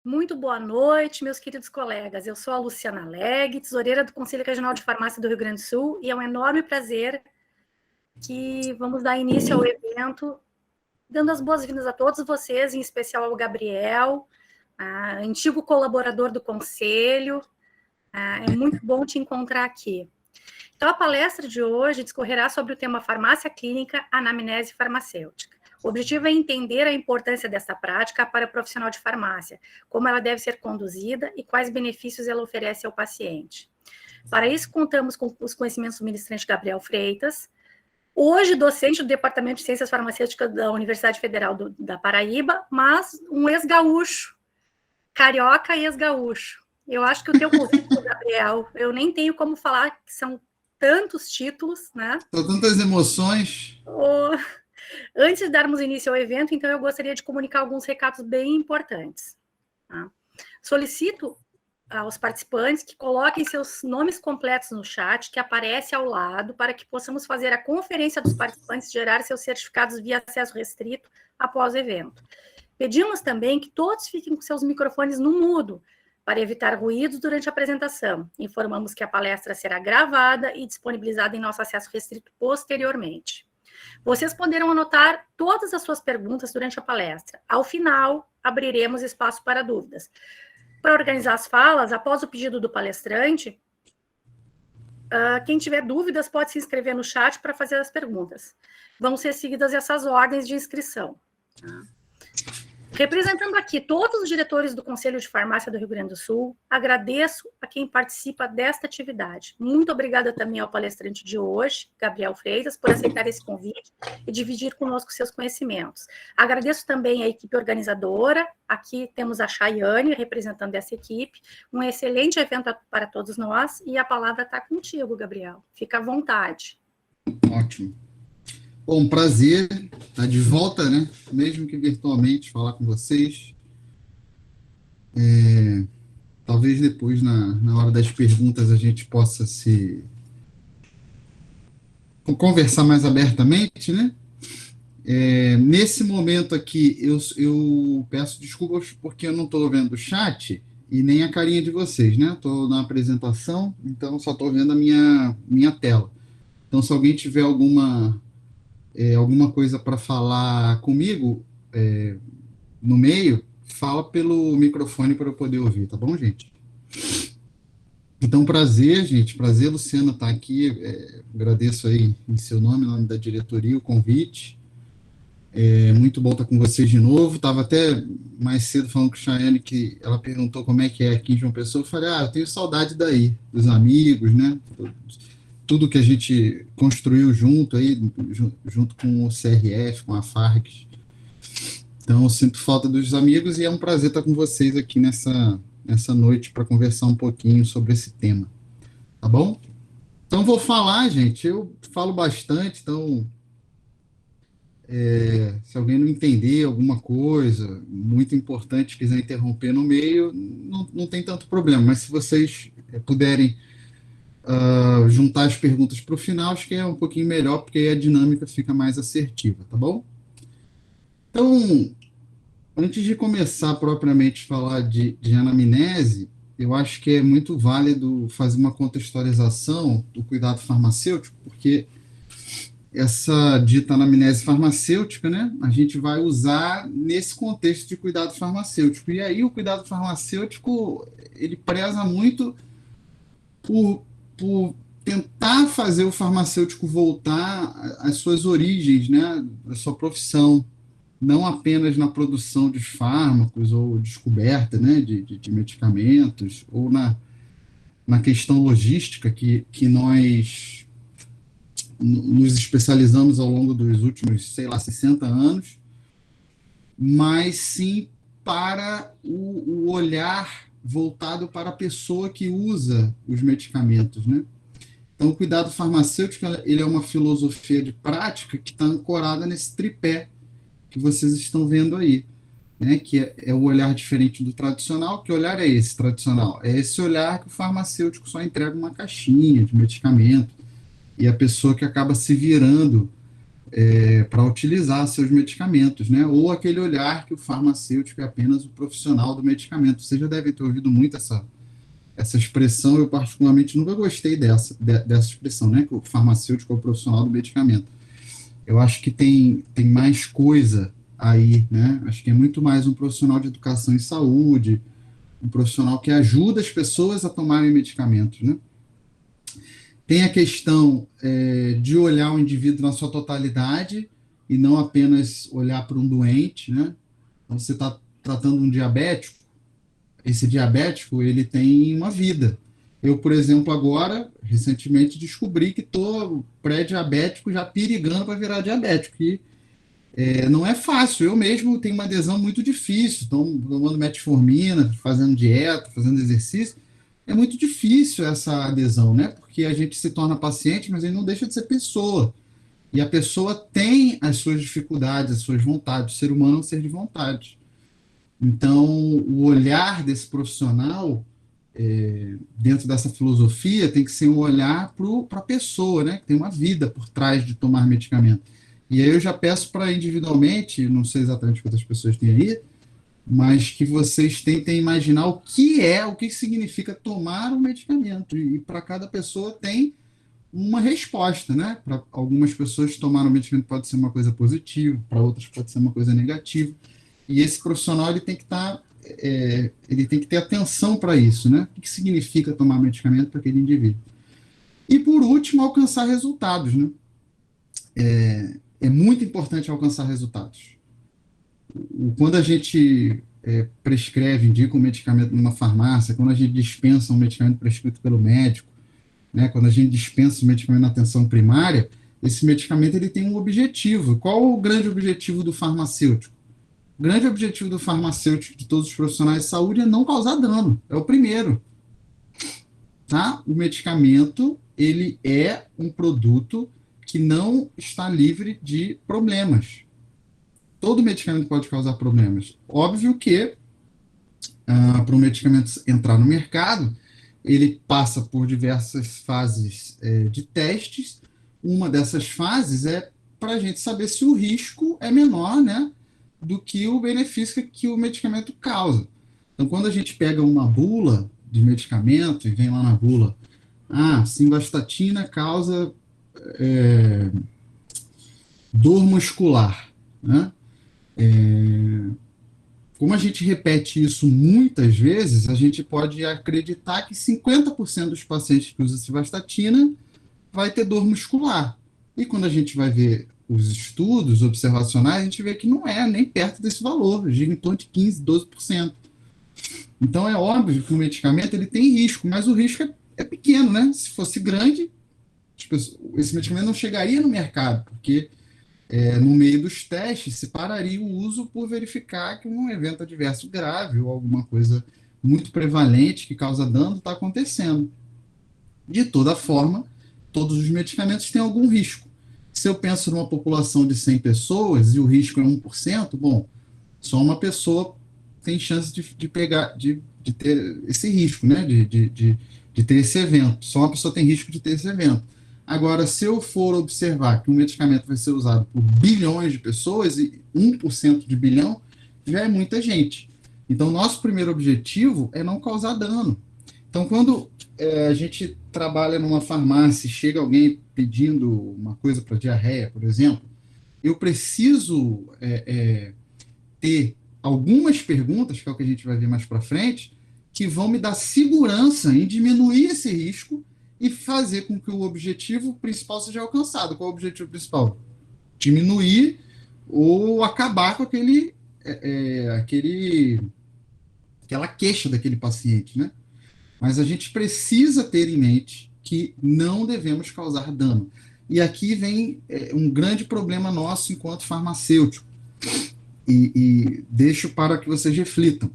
Muito boa noite, meus queridos colegas. Eu sou a Luciana Legge, tesoureira do Conselho Regional de Farmácia do Rio Grande do Sul, e é um enorme prazer que vamos dar início ao evento, dando as boas-vindas a todos vocês, em especial ao Gabriel, antigo colaborador do Conselho. É muito bom te encontrar aqui. Então, a palestra de hoje discorrerá sobre o tema farmácia clínica, anamnese farmacêutica. O objetivo é entender a importância dessa prática para o profissional de farmácia, como ela deve ser conduzida e quais benefícios ela oferece ao paciente. Para isso, contamos com os conhecimentos do ministrante Gabriel Freitas, hoje docente do Departamento de Ciências Farmacêuticas da Universidade Federal da Paraíba, mas um ex-gaúcho, carioca e ex-gaúcho. Eu acho que o teu currículo, Gabriel, eu nem tenho como falar que são tantos títulos, né? São tantas emoções. Antes de darmos início ao evento, então, eu gostaria de comunicar alguns recados bem importantes. Tá? Solicito aos participantes que coloquem seus nomes completos no chat, que aparece ao lado, para que possamos fazer a conferência dos participantes e gerar seus certificados via acesso restrito após o evento. Pedimos também que todos fiquem com seus microfones no mudo, para evitar ruídos durante a apresentação. Informamos que a palestra será gravada e disponibilizada em nosso acesso restrito posteriormente. Vocês poderão anotar todas as suas perguntas durante a palestra. Ao final, abriremos espaço para dúvidas. Para organizar as falas, após o pedido do palestrante, quem tiver dúvidas pode se inscrever no chat para fazer as perguntas. Vão ser seguidas essas ordens de inscrição. Representando aqui todos os diretores do Conselho de Farmácia do Rio Grande do Sul, agradeço a quem participa desta atividade. Muito obrigada também ao palestrante de hoje, Gabriel Freitas, por aceitar esse convite e dividir conosco seus conhecimentos. Agradeço também a equipe organizadora, aqui temos a Chayane, representando essa equipe, um excelente evento para todos nós, e a palavra está contigo, Gabriel. Fica à vontade. Ótimo. Bom, prazer estar de volta, né? Mesmo que virtualmente, falar com vocês. Talvez depois, na hora das perguntas, a gente possa conversar mais abertamente, né? Nesse momento aqui, eu peço desculpas porque eu não estou vendo o chat e nem a carinha de vocês, né? Estou na apresentação, então só estou vendo a minha tela. Então, se alguém tiver alguma coisa para falar comigo no meio, fala pelo microfone para eu poder ouvir, tá bom, gente? Então, prazer, gente, prazer, Luciana, estar aqui, agradeço aí em seu nome, em nome da diretoria, o convite, muito bom estar com vocês de novo. Estava até mais cedo falando com a Chayane, que ela perguntou como é que é aqui em João Pessoa, eu falei, eu tenho saudade daí, dos amigos, né, tudo que a gente construiu junto com o CRF, com a FARC. Então, eu sinto falta dos amigos e é um prazer estar com vocês aqui nessa noite para conversar um pouquinho sobre esse tema. Tá bom? Então, vou falar, gente. Eu falo bastante, então, se alguém não entender alguma coisa muito importante, quiser interromper no meio, não tem tanto problema, mas se vocês puderem juntar as perguntas para o final, acho que é um pouquinho melhor, porque aí a dinâmica fica mais assertiva, tá bom? Então, antes de começar propriamente a falar de anamnese, eu acho que é muito válido fazer uma contextualização do cuidado farmacêutico, porque essa dita anamnese farmacêutica, né, a gente vai usar nesse contexto de cuidado farmacêutico. E aí o cuidado farmacêutico, ele preza muito por tentar fazer o farmacêutico voltar às suas origens, né, da sua profissão, não apenas na produção de fármacos ou descoberta, né, de medicamentos, ou na questão logística que nós nos especializamos ao longo dos últimos, 60 anos, mas sim para o olhar voltado para a pessoa que usa os medicamentos, né? Então, o cuidado farmacêutico, ele é uma filosofia de prática que está ancorada nesse tripé que vocês estão vendo aí, né? Que é o olhar diferente do tradicional. Que olhar é esse tradicional? É esse olhar que o farmacêutico só entrega uma caixinha de medicamento e a pessoa que acaba se virando para utilizar seus medicamentos, né? Ou aquele olhar que o farmacêutico é apenas o profissional do medicamento. Vocês já devem ter ouvido muito essa expressão. Eu particularmente nunca gostei dessa expressão, né? Que o farmacêutico é o profissional do medicamento. Eu acho que tem mais coisa aí, né? Acho que é muito mais um profissional de educação e saúde, um profissional que ajuda as pessoas a tomarem medicamentos, né? Tem a questão de olhar o indivíduo na sua totalidade e não apenas olhar para um doente, né? Então, você está tratando um diabético, esse diabético, ele tem uma vida. Eu, por exemplo, agora, recentemente, descobri que estou pré-diabético, já perigando para virar diabético, e não é fácil. Eu mesmo tenho uma adesão muito difícil, estou tomando metformina, fazendo dieta, fazendo exercício. É muito difícil essa adesão, né? Porque a gente se torna paciente, mas ele não deixa de ser pessoa. E a pessoa tem as suas dificuldades, as suas vontades. O ser humano é um ser de vontade. Então, o olhar desse profissional, dentro dessa filosofia, tem que ser um olhar para a pessoa, né? Que tem uma vida por trás de tomar medicamento. E aí eu já peço para individualmente, não sei exatamente quantas pessoas tem aí, mas que vocês tentem imaginar o que significa tomar um medicamento. E para cada pessoa tem uma resposta, né? Para algumas pessoas, tomar um medicamento pode ser uma coisa positiva, para outras pode ser uma coisa negativa. E esse profissional ele tem que ele tem que ter atenção para isso, né? O que significa tomar medicamento para aquele indivíduo? E por último, alcançar resultados, né? É muito importante alcançar resultados. Quando a gente prescreve, indica um medicamento numa farmácia, quando a gente dispensa um medicamento prescrito pelo médico, né, quando a gente dispensa um medicamento na atenção primária, esse medicamento ele tem um objetivo. Qual o grande objetivo do farmacêutico? O grande objetivo do farmacêutico, de todos os profissionais de saúde, é não causar dano. É o primeiro. Tá? O medicamento ele é um produto que não está livre de problemas. Todo medicamento pode causar problemas. Óbvio que, para um medicamento entrar no mercado, ele passa por diversas fases de testes. Uma dessas fases é para a gente saber se o risco é menor, né, do que o benefício que o medicamento causa. Então, quando a gente pega uma bula de medicamento e vem lá na bula, simvastatina causa dor muscular, né? Como a gente repete isso muitas vezes, a gente pode acreditar que 50% dos pacientes que usam simvastatina vai ter dor muscular. E quando a gente vai ver os estudos observacionais, a gente vê que não é nem perto desse valor, gira em torno de 15%, 12%. Então é óbvio que o medicamento ele tem risco, mas o risco é pequeno, né? Se fosse grande, esse medicamento não chegaria no mercado, porque no meio dos testes, se pararia o uso por verificar que um evento adverso grave ou alguma coisa muito prevalente que causa dano está acontecendo. De toda forma, todos os medicamentos têm algum risco. Se eu penso numa população de 100 pessoas e o risco é 1%, bom, só uma pessoa tem chance de ter esse risco, né? De ter esse evento. Só uma pessoa tem risco de ter esse evento. Agora, se eu for observar que um medicamento vai ser usado por bilhões de pessoas, e 1% de bilhão já é muita gente. Então, nosso primeiro objetivo é não causar dano. Então, quando a gente trabalha numa farmácia e chega alguém pedindo uma coisa para diarreia, por exemplo, eu preciso ter algumas perguntas, que é o que a gente vai ver mais para frente, que vão me dar segurança em diminuir esse risco e fazer com que o objetivo principal seja alcançado. Qual é o objetivo principal? Diminuir ou acabar com aquela queixa daquele paciente, né? Mas a gente precisa ter em mente que não devemos causar dano. E aqui vem um grande problema nosso enquanto farmacêutico. E deixo para que vocês reflitam.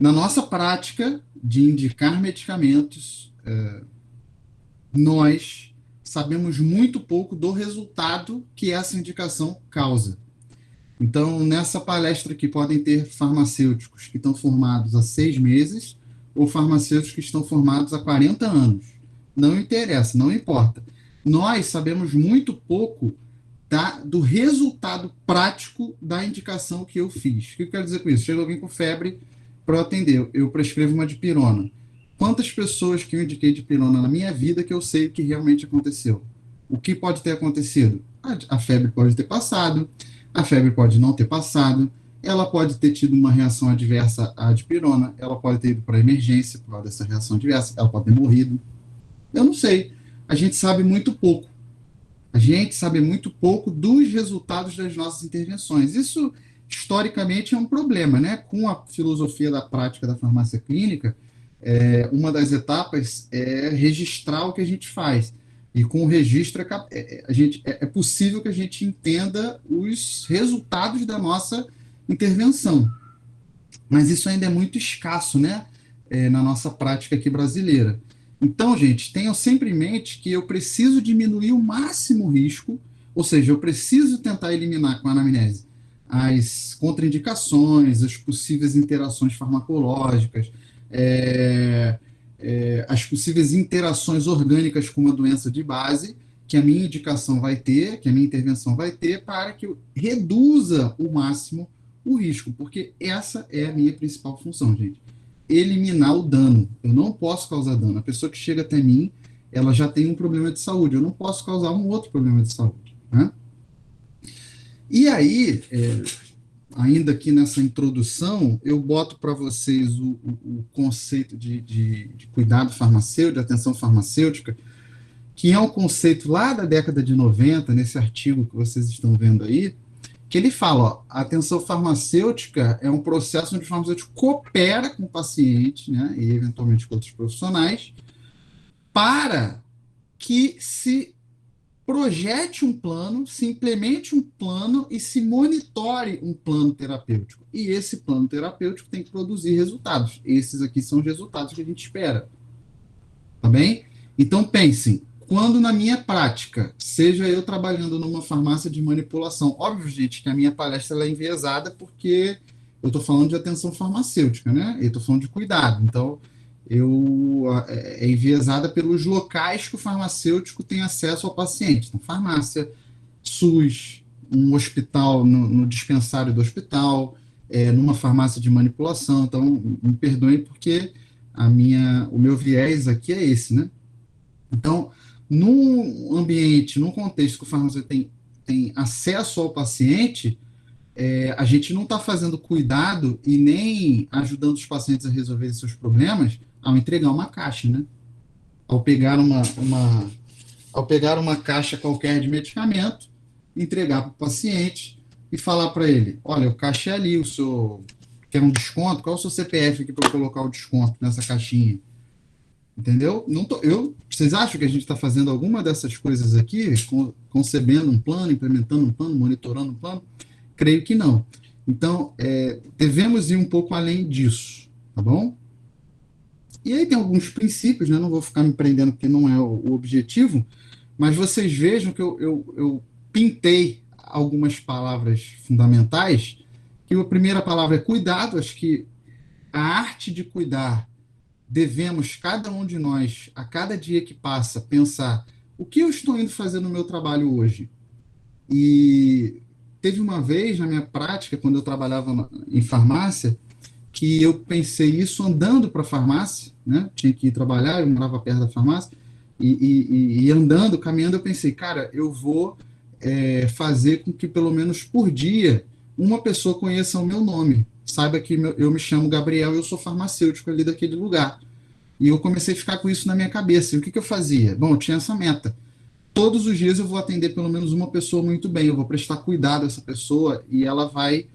Na nossa prática de indicar medicamentos, nós sabemos muito pouco do resultado que essa indicação causa. Então, nessa palestra aqui podem ter farmacêuticos que estão formados há 6 meses ou farmacêuticos que estão formados há 40 anos. Não interessa, não importa. Nós sabemos muito pouco do resultado prático da indicação que eu fiz. O que eu quero dizer com isso? Chega alguém com febre para eu atender, eu prescrevo uma dipirona. Quantas pessoas que eu indiquei dipirona na minha vida que eu sei que realmente aconteceu? O que pode ter acontecido? A febre pode ter passado, a febre pode não ter passado, ela pode ter tido uma reação adversa à dipirona, ela pode ter ido para a emergência por causa dessa reação adversa, ela pode ter morrido. Eu não sei. A gente sabe muito pouco. A gente sabe muito pouco dos resultados das nossas intervenções. Isso, historicamente, é um problema, né? Com a filosofia da prática da farmácia clínica, uma das etapas é registrar o que a gente faz. E com o registro, é possível que a gente entenda os resultados da nossa intervenção. Mas isso ainda é muito escasso, né? Na nossa prática aqui brasileira. Então, gente, tenham sempre em mente que eu preciso diminuir o máximo o risco, ou seja, eu preciso tentar eliminar com a anamnese as contraindicações, as possíveis interações farmacológicas, as possíveis interações orgânicas com uma doença de base, que a minha indicação vai ter, que a minha intervenção vai ter, para que eu reduza o máximo o risco, porque essa é a minha principal função, gente. Eliminar o dano. Eu não posso causar dano. A pessoa que chega até mim, ela já tem um problema de saúde. Eu não posso causar um outro problema de saúde, né? E aí, ainda aqui nessa introdução, eu boto para vocês o conceito de cuidado farmacêutico, de atenção farmacêutica, que é um conceito lá da década de 90, nesse artigo que vocês estão vendo aí, que ele fala, ó, a atenção farmacêutica é um processo onde o farmacêutico coopera com o paciente, né, e eventualmente com outros profissionais, para que se projete um plano, se implemente um plano e se monitore um plano terapêutico. E esse plano terapêutico tem que produzir resultados. Esses aqui são os resultados que a gente espera. Tá bem? Então, pensem, quando na minha prática, seja eu trabalhando numa farmácia de manipulação, óbvio, gente, que a minha palestra ela é enviesada porque eu estou falando de atenção farmacêutica, né? Eu estou falando de cuidado. Então, é enviesada pelos locais que o farmacêutico tem acesso ao paciente. Então, farmácia, SUS, um hospital, no dispensário do hospital, numa farmácia de manipulação. Então, me perdoem porque o meu viés aqui é esse, né? Então, num ambiente, num contexto que o farmacêutico tem acesso ao paciente, a gente não está fazendo cuidado e nem ajudando os pacientes a resolver seus problemas ao entregar uma caixa, né? Ao pegar uma caixa qualquer de medicamento, entregar para o paciente e falar para ele, olha, o caixa é ali, o senhor quer um desconto? Qual é o seu CPF aqui para eu colocar o desconto nessa caixinha? Entendeu? Vocês acham que a gente está fazendo alguma dessas coisas aqui, concebendo um plano, implementando um plano, monitorando um plano? Creio que não. Então, devemos ir um pouco além disso, tá bom? E aí tem alguns princípios, né? Não vou ficar me prendendo porque não é o objetivo, mas vocês vejam que eu pintei algumas palavras fundamentais, que a primeira palavra é cuidado. Acho que a arte de cuidar, devemos, cada um de nós, a cada dia que passa, pensar o que eu estou indo fazer no meu trabalho hoje. E teve uma vez na minha prática, quando eu trabalhava em farmácia, que eu pensei isso andando para a farmácia, né? Tinha que ir trabalhar, eu morava perto da farmácia, e andando, caminhando, eu pensei, cara, eu vou fazer com que pelo menos por dia uma pessoa conheça o meu nome, saiba que eu me chamo Gabriel e eu sou farmacêutico ali daquele lugar. E eu comecei a ficar com isso na minha cabeça. E o que eu fazia? Bom, eu tinha essa meta. Todos os dias eu vou atender pelo menos uma pessoa muito bem, eu vou prestar cuidado a essa pessoa e ela vai...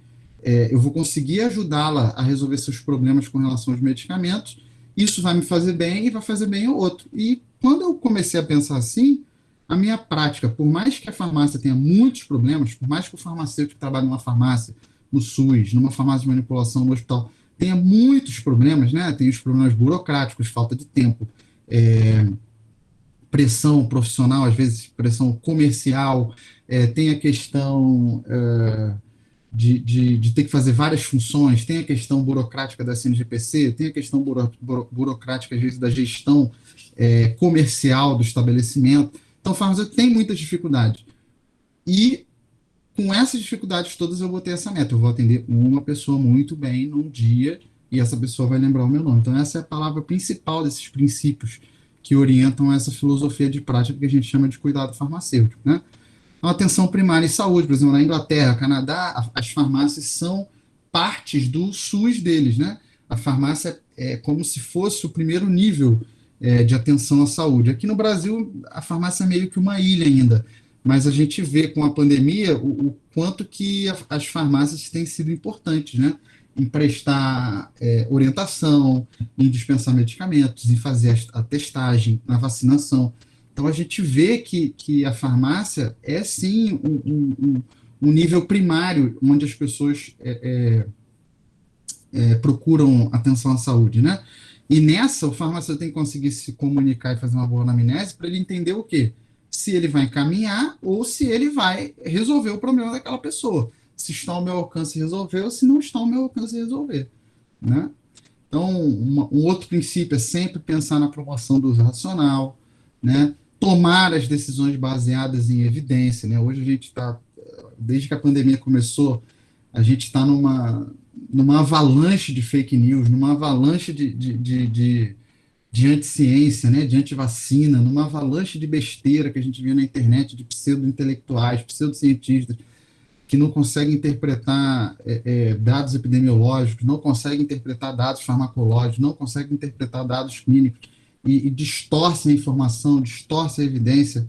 eu vou conseguir ajudá-la a resolver seus problemas com relação aos medicamentos. Isso vai me fazer bem e vai fazer bem ao outro. E quando eu comecei a pensar assim, a minha prática, por mais que a farmácia tenha muitos problemas, por mais que o farmacêutico trabalhe numa farmácia, no SUS, numa farmácia de manipulação, no hospital, tenha muitos problemas, né? Tem os problemas burocráticos, falta de tempo, pressão profissional, às vezes pressão comercial, tem a questão de ter que fazer várias funções, tem a questão burocrática da CNGPC, tem a questão burocrática, às vezes, da gestão comercial do estabelecimento. Então, o farmacêutico tem muitas dificuldades. E com essas dificuldades todas, eu botei essa meta. Eu vou atender uma pessoa muito bem num dia e essa pessoa vai lembrar o meu nome. Então, essa é a palavra principal desses princípios que orientam essa filosofia de prática que a gente chama de cuidado farmacêutico, né? Então, atenção primária e saúde, por exemplo, na Inglaterra, Canadá, as farmácias são partes do SUS deles, né? A farmácia é como se fosse o primeiro nível de atenção à saúde. Aqui no Brasil, a farmácia é meio que uma ilha ainda, mas a gente vê com a pandemia o quanto que as farmácias têm sido importantes, né? Em prestar orientação, em dispensar medicamentos, em fazer a testagem, na vacinação. Então, a gente vê que a farmácia é, sim, um nível primário onde as pessoas procuram atenção à saúde, né? E nessa, o farmacêutico tem que conseguir se comunicar e fazer uma boa anamnese para ele entender o quê? Se ele vai encaminhar ou se ele vai resolver o problema daquela pessoa. Se está ao meu alcance resolver ou se não está ao meu alcance resolver, né? Então, um outro princípio é sempre pensar na promoção do uso racional, né? Tomar as decisões baseadas em evidência, né? Hoje a gente está, desde que a pandemia começou, a gente está numa avalanche de fake news, numa avalanche de anti-ciência, né? De anti-vacina, numa avalanche de besteira que a gente vê na internet, de pseudo-intelectuais, pseudo-cientistas, que não conseguem interpretar dados epidemiológicos, não conseguem interpretar dados farmacológicos, não conseguem interpretar dados clínicos, e distorcem a informação, distorcem a evidência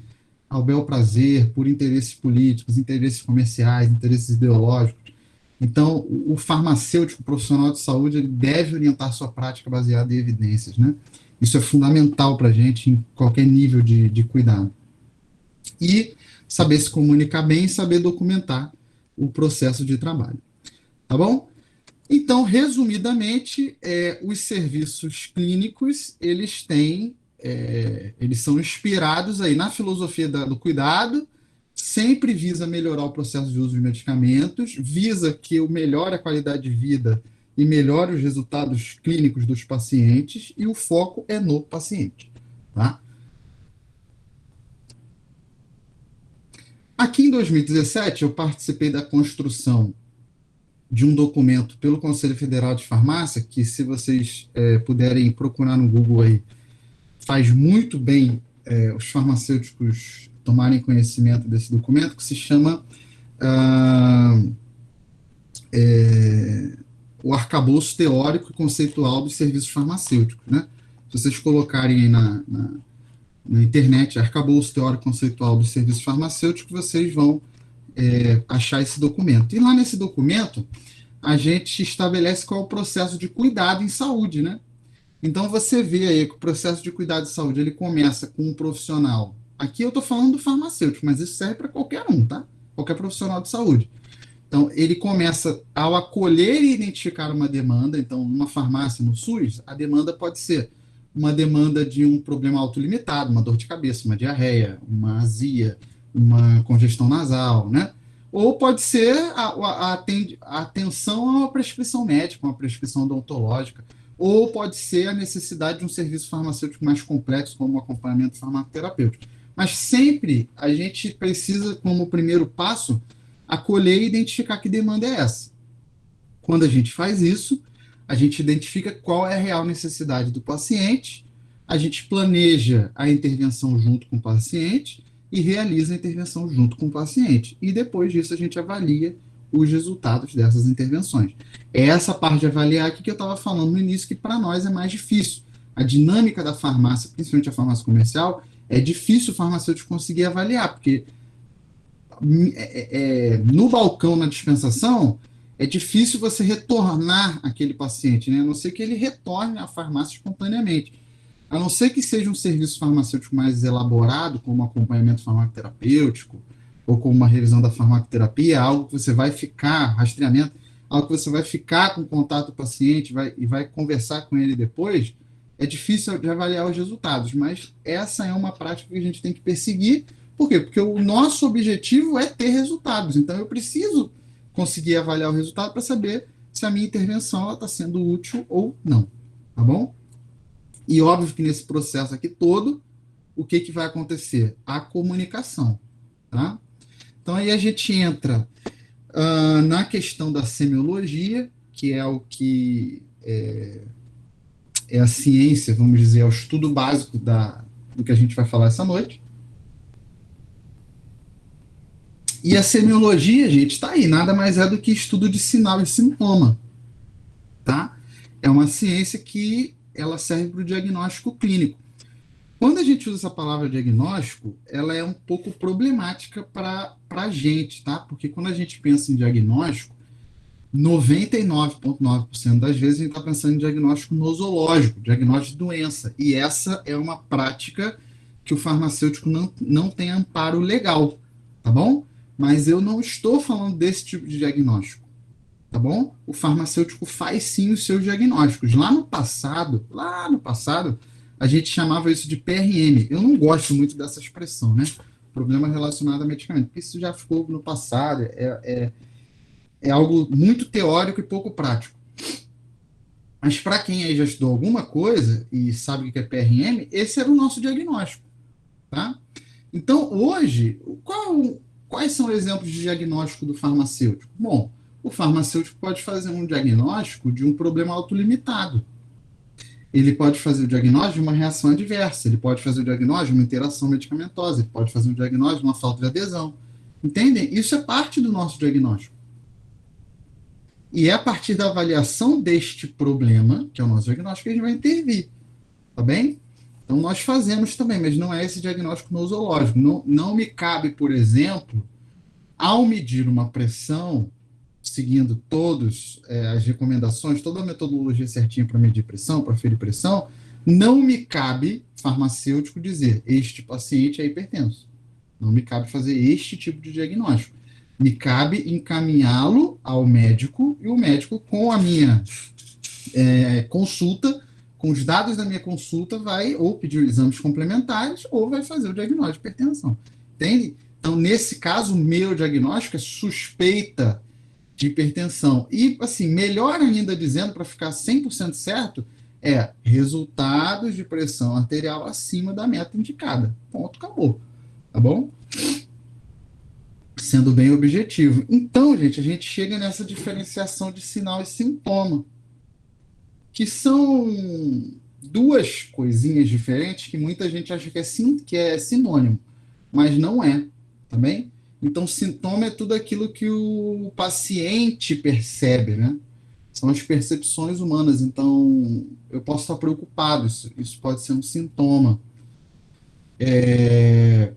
ao bel prazer, por interesses políticos, interesses comerciais, interesses ideológicos. Então, o farmacêutico, o profissional de saúde, ele deve orientar sua prática baseada em evidências, né? Isso é fundamental para a gente em qualquer nível de cuidado. E saber se comunicar bem e saber documentar o processo de trabalho. Tá bom? Então, resumidamente, os serviços clínicos, eles são inspirados aí na filosofia do cuidado, sempre visa melhorar o processo de uso de medicamentos, visa que eu melhore a qualidade de vida e melhore os resultados clínicos dos pacientes, e o foco é no paciente. Tá? Aqui em 2017, eu participei da construção de um documento pelo Conselho Federal de Farmácia, que, se vocês puderem procurar no Google aí, faz muito bem os farmacêuticos tomarem conhecimento desse documento, que se chama o Arcabouço Teórico e Conceitual dos Serviços Farmacêuticos, né? Se vocês colocarem aí na internet, Arcabouço Teórico e Conceitual dos Serviços Farmacêuticos, vocês vão achar esse documento. E lá nesse documento, a gente estabelece qual é o processo de cuidado em saúde, né? Então, você vê aí que o processo de cuidado de saúde, ele começa com um profissional. Aqui eu estou falando do farmacêutico, mas isso serve para qualquer um, tá? Qualquer profissional de saúde. Então, ele começa ao acolher e identificar uma demanda. Então, numa farmácia, no SUS, a demanda pode ser uma demanda de um problema autolimitado, uma dor de cabeça, uma diarreia, uma azia, uma congestão nasal, né? Ou pode ser a atenção a uma prescrição médica, uma prescrição odontológica, ou pode ser a necessidade de um serviço farmacêutico mais complexo, como um acompanhamento farmacoterapêutico. Mas sempre a gente precisa, como primeiro passo, acolher e identificar que demanda é essa. Quando a gente faz isso, a gente identifica qual é a real necessidade do paciente, a gente planeja a intervenção junto com o paciente e realiza a intervenção junto com o paciente. E depois disso a gente avalia os resultados dessas intervenções. É essa parte de avaliar aqui que eu estava falando no início, que para nós é mais difícil. A dinâmica da farmácia, principalmente a farmácia comercial, é difícil o farmacêutico conseguir avaliar, porque no balcão, na dispensação, é difícil você retornar aquele paciente, né? A não ser que ele retorne à farmácia espontaneamente. A não ser que seja um serviço farmacêutico mais elaborado, como acompanhamento farmacoterapêutico, ou como uma revisão da farmacoterapia, algo que você vai ficar, rastreamento, algo que você vai ficar com contato com o paciente e vai conversar com ele depois, é difícil de avaliar os resultados, mas essa é uma prática que a gente tem que perseguir. Por quê? Porque o nosso objetivo é ter resultados, então eu preciso conseguir avaliar o resultado para saber se a minha intervenção está sendo útil ou não, tá bom? E óbvio que nesse processo aqui todo, o que vai acontecer? A comunicação, tá? Então aí a gente entra Na questão da semiologia, que é o que é a ciência, vamos dizer, é o estudo básico do que a gente vai falar essa noite. E a semiologia, gente, está aí, nada mais é do que estudo de sinal e sintoma, tá? É uma ciência que ela serve para o diagnóstico clínico. Quando a gente usa essa palavra diagnóstico, ela é um pouco problemática para a gente, tá? Porque quando a gente pensa em diagnóstico, 99,9% das vezes a gente está pensando em diagnóstico nosológico, diagnóstico de doença. E essa é uma prática que o farmacêutico não tem amparo legal, tá bom? Mas eu não estou falando desse tipo de diagnóstico, tá bom? O farmacêutico faz sim os seus diagnósticos. Lá no passado, a gente chamava isso de PRM. Eu não gosto muito dessa expressão, né? Problema relacionado a medicamento, porque isso já ficou no passado, é algo muito teórico e pouco prático. Mas para quem aí já estudou alguma coisa e sabe o que é PRM, esse era o nosso diagnóstico, tá? Então, hoje, quais são exemplos de diagnóstico do farmacêutico? Bom, o farmacêutico pode fazer um diagnóstico de um problema autolimitado. Ele pode fazer o diagnóstico de uma reação adversa, ele pode fazer o diagnóstico de uma interação medicamentosa, ele pode fazer o diagnóstico de uma falta de adesão. Entendem? Isso é parte do nosso diagnóstico. E é a partir da avaliação deste problema, que é o nosso diagnóstico, que a gente vai intervir. Tá bem? Então, nós fazemos também, mas não é esse diagnóstico nosológico. Não me cabe, por exemplo, ao medir uma pressão, seguindo todas as recomendações, toda a metodologia certinha para medir pressão, para ferir pressão, não me cabe, farmacêutico, dizer este paciente é hipertenso. Não me cabe fazer este tipo de diagnóstico. Me cabe encaminhá-lo ao médico, e o médico, com a minha consulta, com os dados da minha consulta, vai ou pedir exames complementares ou vai fazer o diagnóstico de hipertensão. Entende? Então, nesse caso, o meu diagnóstico é suspeita de hipertensão. E, assim, melhor ainda dizendo, para ficar 100% certo, é resultados de pressão arterial acima da meta indicada. Ponto, acabou. Tá bom? Sendo bem objetivo. Então, gente, a gente chega nessa diferenciação de sinal e sintoma, que são duas coisinhas diferentes que muita gente acha que é sinônimo, mas não é, tá bem? Então, sintoma é tudo aquilo que o paciente percebe, né? São as percepções humanas. Então, eu posso estar preocupado, isso pode ser um sintoma.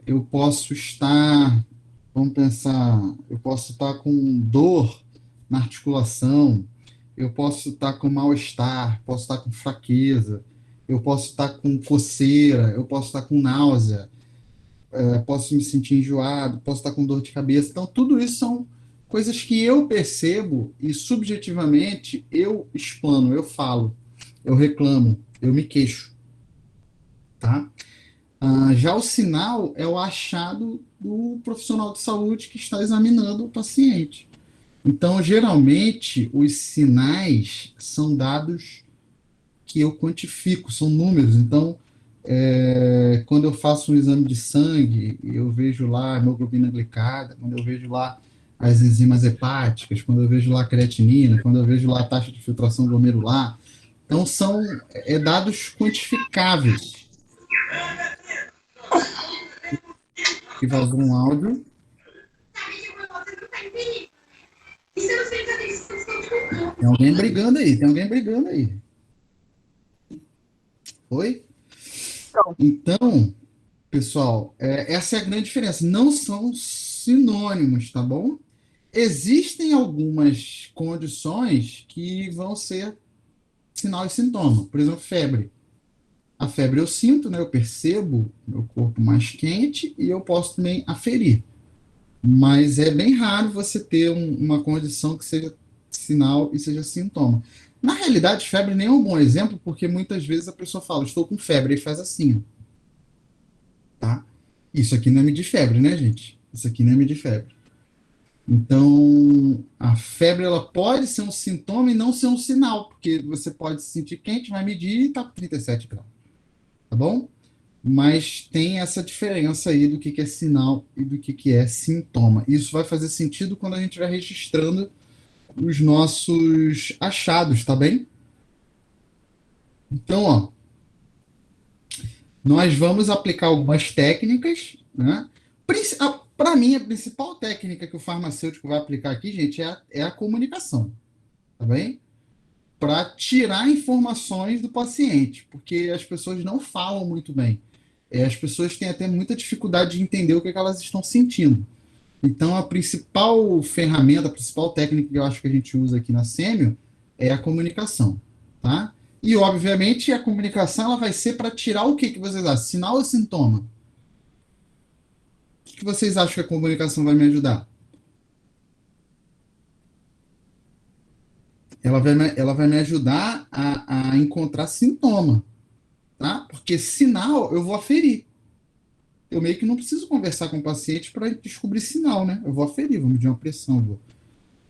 Eu posso estar, vamos pensar, eu posso estar com dor na articulação, eu posso estar com mal-estar, posso estar com fraqueza, eu posso estar com coceira, eu posso estar com náusea, posso me sentir enjoado, posso estar com dor de cabeça. Então, tudo isso são coisas que eu percebo e, subjetivamente, eu explano, eu falo, eu reclamo, eu me queixo, tá? Já o sinal é o achado do profissional de saúde que está examinando o paciente. Então, geralmente, os sinais são dados que eu quantifico, são números. Então, quando eu faço um exame de sangue, eu vejo lá a hemoglobina glicada, quando eu vejo lá as enzimas hepáticas, quando eu vejo lá a creatinina, quando eu vejo lá a taxa de filtração glomerular. Então, são dados quantificáveis. Que vazou um áudio. Tem alguém brigando aí. Oi? Então, pessoal, essa é a grande diferença. Não são sinônimos, tá bom? Existem algumas condições que vão ser sinal e sintoma. Por exemplo, febre. A febre eu sinto, né? Eu percebo meu corpo mais quente e eu posso também aferir. Mas é bem raro você ter uma condição que seja sinal e seja sintoma. Na realidade, febre nem é um bom exemplo, porque muitas vezes a pessoa fala, estou com febre, e faz assim, tá? Isso aqui não é medir febre, né, gente? Isso aqui não é medir febre. Então, a febre, ela pode ser um sintoma e não ser um sinal, porque você pode se sentir quente, vai medir e está com 37 graus, tá bom? mas tem essa diferença aí do que é sinal e do que é sintoma. Isso vai fazer sentido quando a gente vai registrando os nossos achados, tá bem? Então, ó, nós vamos aplicar algumas técnicas, né? Para mim, a principal técnica que o farmacêutico vai aplicar aqui, gente, é a comunicação, tá bem? Para tirar informações do paciente, porque as pessoas não falam muito bem. As pessoas têm até muita dificuldade de entender o que elas estão sentindo. Então, a principal ferramenta, a principal técnica que eu acho que a gente usa aqui na Sêmio é a comunicação, tá? E, obviamente, a comunicação ela vai ser para tirar o que vocês acham? Sinal ou sintoma? O que vocês acham que a comunicação vai me ajudar? Ela vai me ajudar a encontrar sintoma, tá? Porque sinal eu vou aferir. Eu meio que não preciso conversar com o paciente para descobrir sinal, né? Eu vou aferir, vou medir uma pressão, vou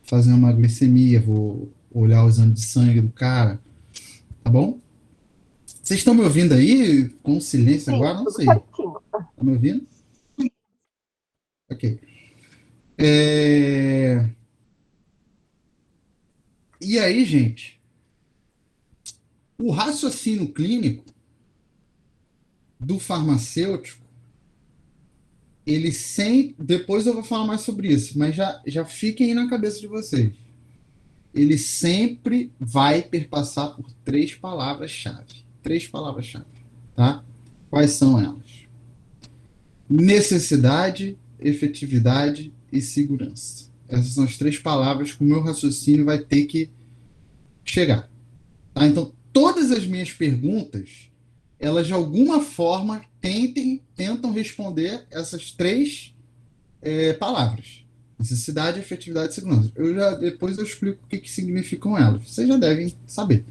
fazer uma glicemia, vou olhar o exame de sangue do cara, tá bom? Vocês estão me ouvindo aí com silêncio Sim, agora? Não tudo sei. certinho. Estão me ouvindo? Ok. É... E aí, gente, o raciocínio clínico do farmacêutico, ele sem. Depois eu vou falar mais sobre isso, mas já fiquem aí na cabeça de vocês. Ele sempre vai perpassar por três palavras-chave. Três palavras-chave, tá? Quais são elas? Necessidade, efetividade e segurança. Essas são as três palavras que o meu raciocínio vai ter que chegar. Tá? Então, todas as minhas perguntas, elas de alguma forma tentam responder essas três palavras. Necessidade, efetividade e segurança. Depois eu explico o que significam elas. Vocês já devem saber.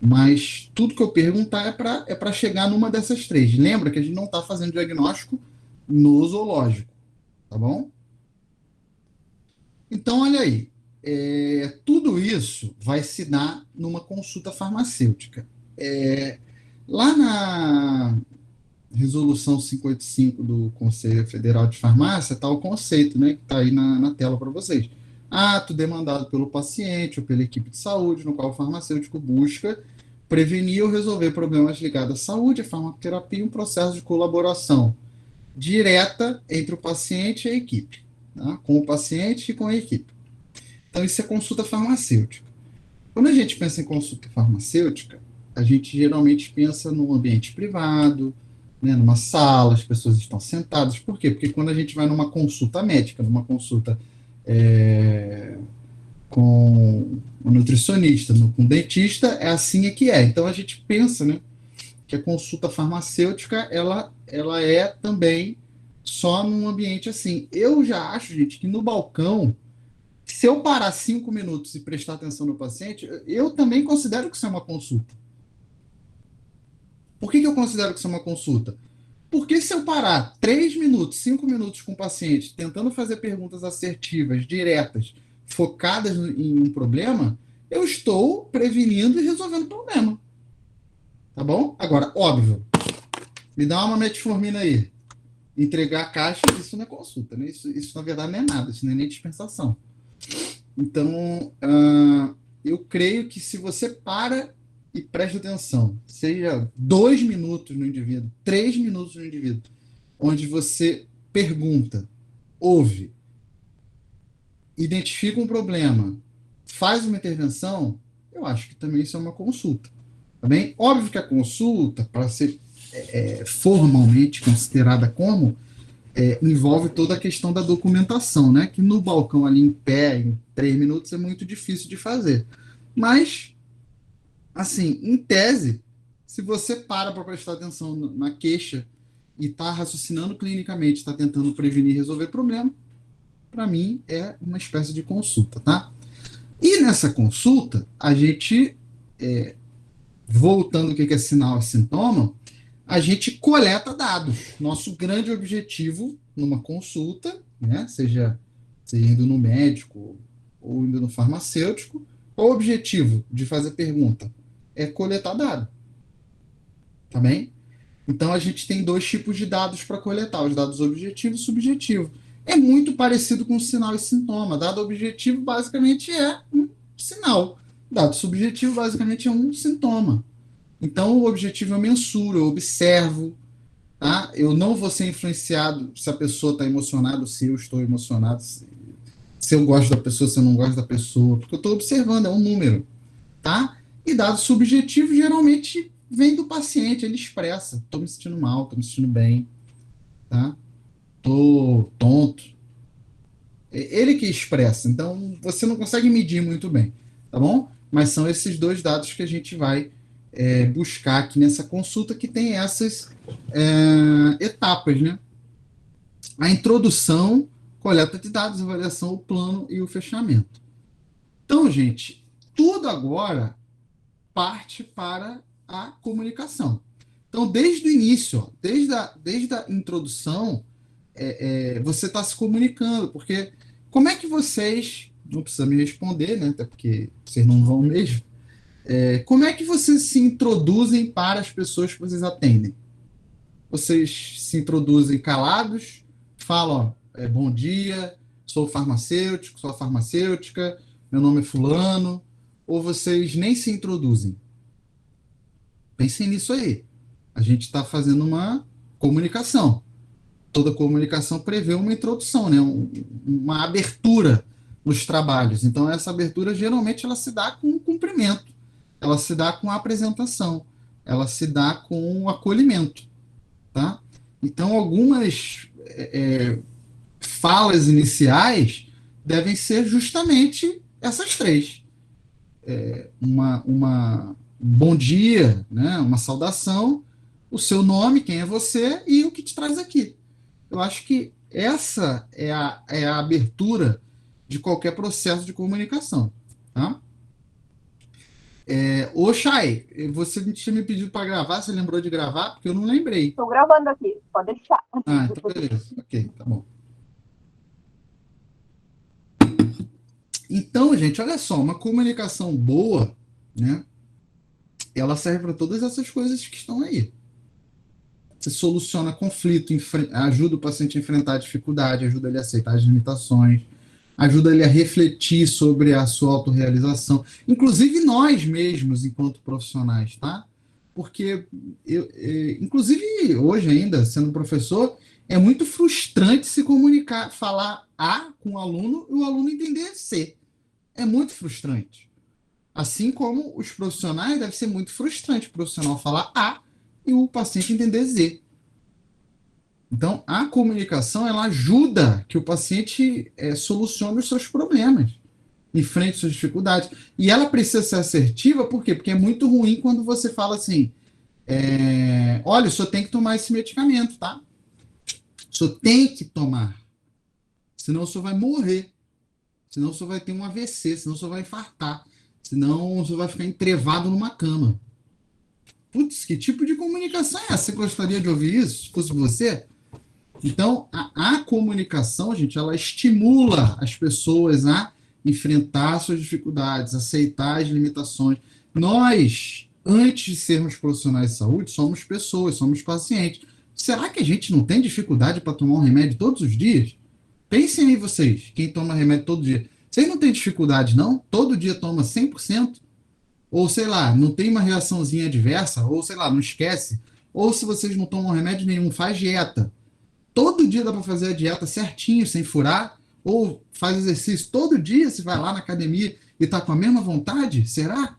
Mas tudo que eu perguntar é para chegar numa dessas três. Lembra que a gente não está fazendo diagnóstico no zoológico, tá bom? Então, olha aí. Tudo isso vai se dar numa consulta farmacêutica. Lá na Resolução 585 do Conselho Federal de Farmácia está o conceito, né, que está aí na tela para vocês. Ato demandado pelo paciente ou pela equipe de saúde, no qual o farmacêutico busca prevenir ou resolver problemas ligados à saúde, à farmacoterapia e um processo de colaboração direta entre o paciente e a equipe, tá? Com o paciente e com a equipe. Então, isso é consulta farmacêutica. Quando a gente pensa em consulta farmacêutica, a gente geralmente pensa num ambiente privado, né, numa sala, as pessoas estão sentadas. Por quê? Porque quando a gente vai numa consulta médica, numa consulta com um nutricionista, com um dentista, é assim que é. Então a gente pensa, né, que a consulta farmacêutica ela é também só num ambiente assim. Eu já acho, gente, que no balcão, se eu parar 5 minutos e prestar atenção no paciente, eu também considero que isso é uma consulta. Por que eu considero que isso é uma consulta? Porque se eu parar 3 minutos, 5 minutos com o paciente, tentando fazer perguntas assertivas, diretas, focadas em um problema, eu estou prevenindo e resolvendo o problema. Tá bom? Agora, óbvio, me dá uma metformina aí. Entregar a caixa, isso não é consulta, né? Isso na verdade não é nada, isso não é nem dispensação. Então, eu creio que se você para e presta atenção, seja 2 minutos no indivíduo, 3 minutos no indivíduo, onde você pergunta, ouve, identifica um problema, faz uma intervenção, eu acho que também isso é uma consulta. Tá bem? Óbvio que a consulta, para ser formalmente considerada como, envolve toda a questão da documentação, né? Que no balcão ali em pé, em 3 minutos, é muito difícil de fazer. Mas, assim, em tese, se você para prestar atenção na queixa e está raciocinando clinicamente, está tentando prevenir e resolver problema, para mim é uma espécie de consulta, tá? E nessa consulta, a gente, voltando ao que é sinal e sintoma, a gente coleta dados. Nosso grande objetivo numa consulta, né, seja indo no médico ou indo no farmacêutico, qual o objetivo de fazer pergunta? É coletar dado. Tá bem? Então, a gente tem dois tipos de dados para coletar, os dados objetivo e subjetivo. É muito parecido com sinal e sintoma. Dado objetivo, basicamente, é um sinal. Dado subjetivo, basicamente, é um sintoma. Então, o objetivo eu mensuro, eu observo, tá? Eu não vou ser influenciado se a pessoa está emocionada, se eu estou emocionado, se eu gosto da pessoa, se eu não gosto da pessoa, porque eu estou observando, é um número, tá? E dado subjetivo, geralmente, vem do paciente, ele expressa, estou me sentindo mal, estou me sentindo bem, tá? Estou tonto. Ele que expressa, então você não consegue medir muito bem, tá bom? Mas são esses dois dados que a gente vai buscar aqui nessa consulta, que tem essas etapas, né? A introdução, coleta de dados, avaliação, o plano e o fechamento. Então, gente, tudo agora parte para a comunicação. Então, desde o início, ó, desde a introdução, você está se comunicando, porque como é que vocês, não precisa me responder, né, até porque vocês não vão mesmo, como é que vocês se introduzem para as pessoas que vocês atendem? Vocês se introduzem calados, falam, bom dia, sou farmacêutico, sou farmacêutica, meu nome é fulano, ou vocês nem se introduzem? Pensem nisso aí. A gente está fazendo uma comunicação. Toda comunicação prevê uma introdução, né? Uma abertura nos trabalhos. Então, essa abertura, geralmente, ela se dá com o cumprimento, ela se dá com a apresentação, ela se dá com o acolhimento, tá? Então, algumas falas iniciais devem ser justamente essas três. Um bom dia, né? Uma saudação, o seu nome, quem é você e o que te traz aqui. Eu acho que essa é a abertura de qualquer processo de comunicação, tá? Ô, Chay, você tinha me pedido para gravar, você lembrou de gravar? Porque eu não lembrei. Estou gravando aqui, pode deixar. Ah, então beleza. Ok, tá bom. Então, gente, olha só, uma comunicação boa, né? Ela serve para todas essas coisas que estão aí. Você soluciona conflito, ajuda o paciente a enfrentar a dificuldade, ajuda ele a aceitar as limitações, ajuda ele a refletir sobre a sua autorrealização, inclusive nós mesmos, enquanto profissionais, tá? Porque, inclusive hoje ainda, sendo professor, é muito frustrante se comunicar, falar A com o aluno e o aluno entender C. É muito frustrante. Assim como os profissionais, deve ser muito frustrante o profissional falar A e o paciente entender Z. Então, a comunicação, ela ajuda que o paciente solucione os seus problemas, enfrente suas dificuldades. E ela precisa ser assertiva, por quê? Porque é muito ruim quando você fala assim, olha, o senhor tem que tomar esse medicamento, tá? O senhor tem que tomar. Senão o senhor vai morrer. Senão o senhor vai ter um AVC, senão o senhor vai infartar. Senão o senhor vai ficar entrevado numa cama. Putz, que tipo de comunicação é essa? Você gostaria de ouvir isso, se fosse você? Então, a comunicação, gente, ela estimula as pessoas a enfrentar suas dificuldades, aceitar as limitações. Nós, antes de sermos profissionais de saúde, somos pessoas, somos pacientes. Será que a gente não tem dificuldade para tomar um remédio todos os dias? Pensem aí vocês, quem toma remédio todo dia. Vocês não têm dificuldade, não? Todo dia toma 100%? Ou, sei lá, não tem uma reaçãozinha adversa? Ou, sei lá, não esquece? Ou, se vocês não tomam remédio nenhum, faz dieta. Todo dia dá para fazer a dieta certinho, sem furar? Ou faz exercício todo dia, você vai lá na academia e está com a mesma vontade? Será?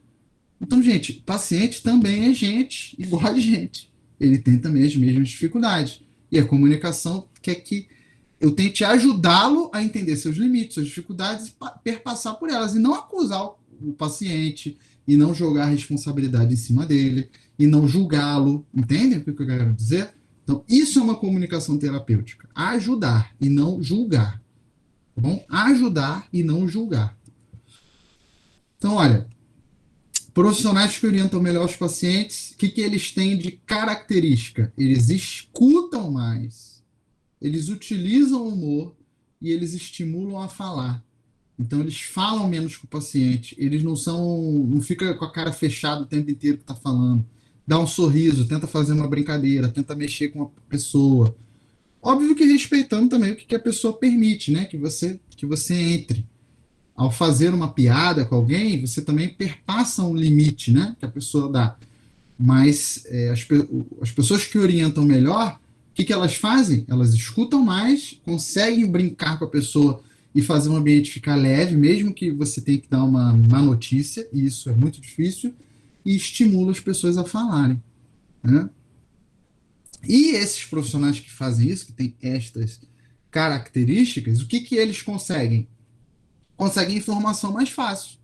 Então, gente, paciente também é gente, igual a gente. Ele tem também as mesmas dificuldades. E a comunicação quer que eu tente ajudá-lo a entender seus limites, suas dificuldades e perpassar por elas. E não acusar o paciente, e não jogar a responsabilidade em cima dele, e não julgá-lo. Entendem o que eu quero dizer? Então, isso é uma comunicação terapêutica. Ajudar e não julgar. Tá bom? Ajudar e não julgar. Então, olha, profissionais que orientam melhor os pacientes, o que eles têm de característica? Eles escutam mais, eles utilizam o humor e eles estimulam a falar. Então, eles falam menos com o paciente, eles não ficam com a cara fechada o tempo inteiro que está falando. dá um sorriso, tenta fazer uma brincadeira, tenta mexer com a pessoa. Óbvio que respeitando também o que a pessoa permite, né? Que você entre. Ao fazer uma piada com alguém, você também perpassa um limite, né? Que a pessoa dá. Mas as pessoas que orientam melhor, o que elas fazem? Elas escutam mais, conseguem brincar com a pessoa e fazer o ambiente ficar leve, mesmo que você tenha que dar uma má notícia, e isso é muito difícil, e estimula as pessoas a falarem, né? E esses profissionais que fazem isso, que têm estas características, o que eles conseguem? Conseguem informação mais fácil.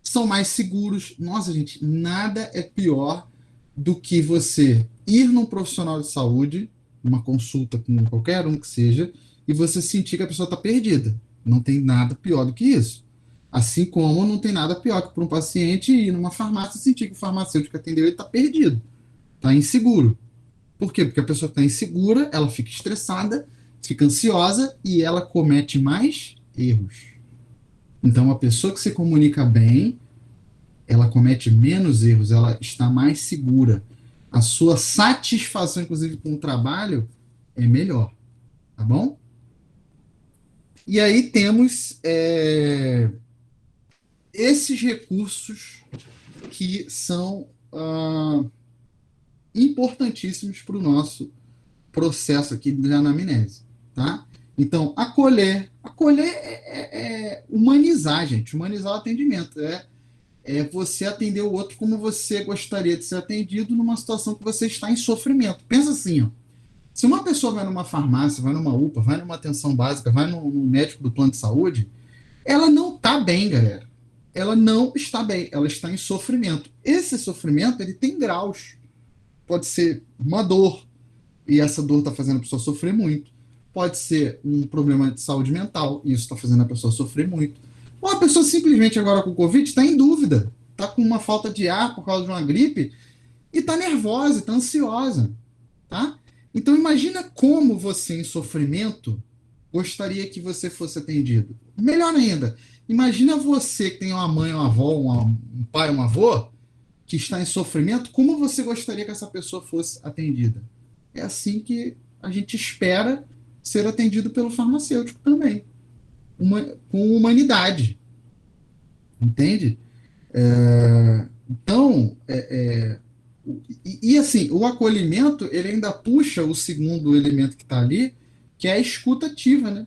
São mais seguros. Nossa, gente, nada é pior do que você ir num profissional de saúde, uma consulta com qualquer um que seja, e você sentir que a pessoa está perdida. Não tem nada pior do que isso. Assim como não tem nada pior que para um paciente ir numa farmácia e sentir que o farmacêutico que atendeu ele está perdido, está inseguro. Por quê? Porque a pessoa está insegura, ela fica estressada, fica ansiosa e ela comete mais erros. Então, a pessoa que se comunica bem, ela comete menos erros, ela está mais segura. A sua satisfação, inclusive, com o trabalho é melhor, tá bom? E aí temos esses recursos que são importantíssimos para o nosso processo aqui de anamnese, tá? Então, acolher é humanizar, gente, humanizar o atendimento, é você atender o outro como você gostaria de ser atendido numa situação que você está em sofrimento. Pensa assim, ó, se uma pessoa vai numa farmácia, vai numa UPA, vai numa atenção básica, vai no médico do plano de saúde, ela não está bem, galera. Ela não está bem, ela está em sofrimento. Esse sofrimento, ele tem graus. Pode ser uma dor, e essa dor está fazendo a pessoa sofrer muito. Pode ser um problema de saúde mental, e isso está fazendo a pessoa sofrer muito. Ou a pessoa simplesmente agora com Covid está em dúvida, está com uma falta de ar por causa de uma gripe, e está nervosa, está ansiosa. Tá? Então imagina como você em sofrimento gostaria que você fosse atendido. Melhor ainda, imagina você que tem uma mãe, uma avó, um pai, um avô, que está em sofrimento, como você gostaria que essa pessoa fosse atendida? É assim que a gente espera ser atendido pelo farmacêutico também, com humanidade, entende? Então, assim, o acolhimento, ele ainda puxa o segundo elemento que está ali, que é a escuta ativa, né?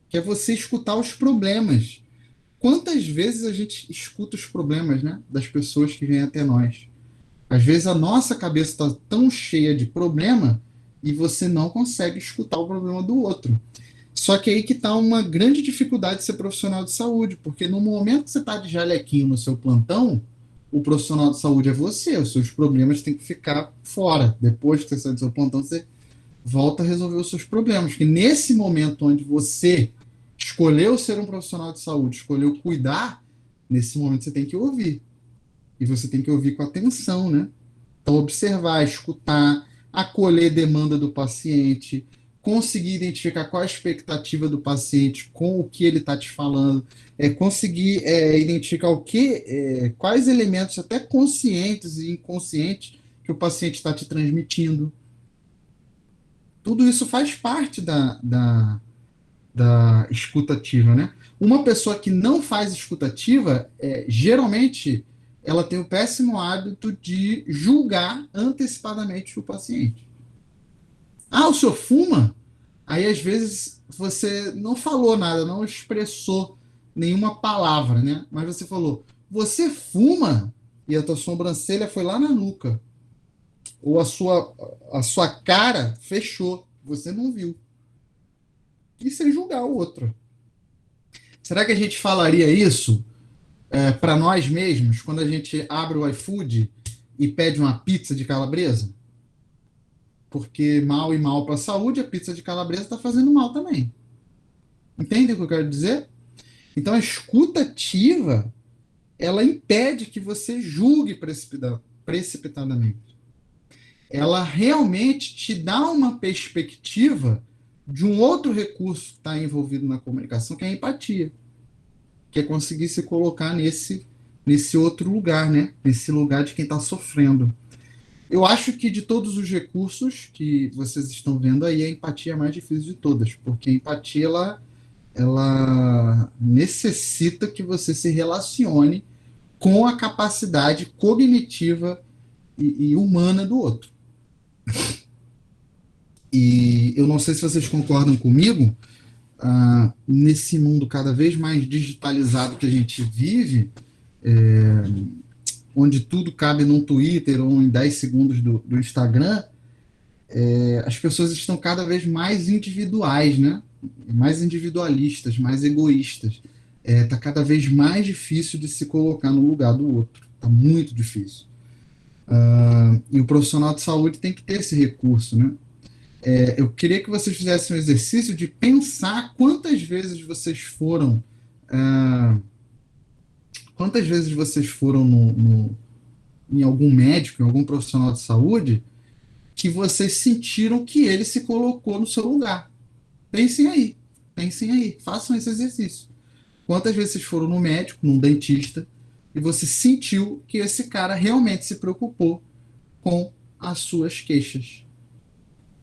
Que é você escutar os problemas. Quantas vezes a gente escuta os problemas, né, das pessoas que vêm até nós? Às vezes a nossa cabeça está tão cheia de problema e você não consegue escutar o problema do outro. Só que aí que está uma grande dificuldade de ser profissional de saúde, porque no momento que você está de jalequinho no seu plantão, o profissional de saúde é você, os seus problemas têm que ficar fora. Depois que você sai do seu plantão, você volta a resolver os seus problemas. Que nesse momento onde você escolheu ser um profissional de saúde, escolheu cuidar, nesse momento você tem que ouvir. E você tem que ouvir com atenção, né? Então, observar, escutar, acolher demanda do paciente, conseguir identificar qual a expectativa do paciente com o que ele está te falando, conseguir identificar quais elementos, até conscientes e inconscientes, que o paciente está te transmitindo. Tudo isso faz parte da escutativa, né? Uma pessoa que não faz escutativa, geralmente, ela tem o péssimo hábito de julgar antecipadamente o paciente. Ah, o senhor fuma? Aí, às vezes, você não falou nada, não expressou nenhuma palavra, né? Mas você falou, você fuma? E a tua sobrancelha foi lá na nuca. Ou a sua cara fechou, você não viu. Isso é julgar o outro. Será que a gente falaria isso para nós mesmos quando a gente abre o iFood e pede uma pizza de calabresa? Porque mal e mal para a saúde, a pizza de calabresa está fazendo mal também. Entende o que eu quero dizer? Então, a escuta ativa, ela impede que você julgue precipitadamente. Ela realmente te dá uma perspectiva de um outro recurso que está envolvido na comunicação, que é a empatia. Que é conseguir se colocar nesse outro lugar, né? Nesse lugar de quem está sofrendo. Eu acho que de todos os recursos que vocês estão vendo aí, a empatia é a mais difícil de todas, porque a empatia ela necessita que você se relacione com a capacidade cognitiva e humana do outro. E eu não sei se vocês concordam comigo, nesse mundo cada vez mais digitalizado que a gente vive, onde tudo cabe num Twitter ou em 10 segundos do Instagram, as pessoas estão cada vez mais individuais, né? Mais individualistas, mais egoístas. Está cada vez mais difícil de se colocar no lugar do outro. Está muito difícil. E o profissional de saúde tem que ter esse recurso, né? Eu queria que vocês fizessem um exercício de pensar quantas vezes vocês foram em algum médico, em algum profissional de saúde, que vocês sentiram que ele se colocou no seu lugar. Pensem aí, façam esse exercício. Quantas vezes vocês foram no médico, num dentista, e você sentiu que esse cara realmente se preocupou com as suas queixas?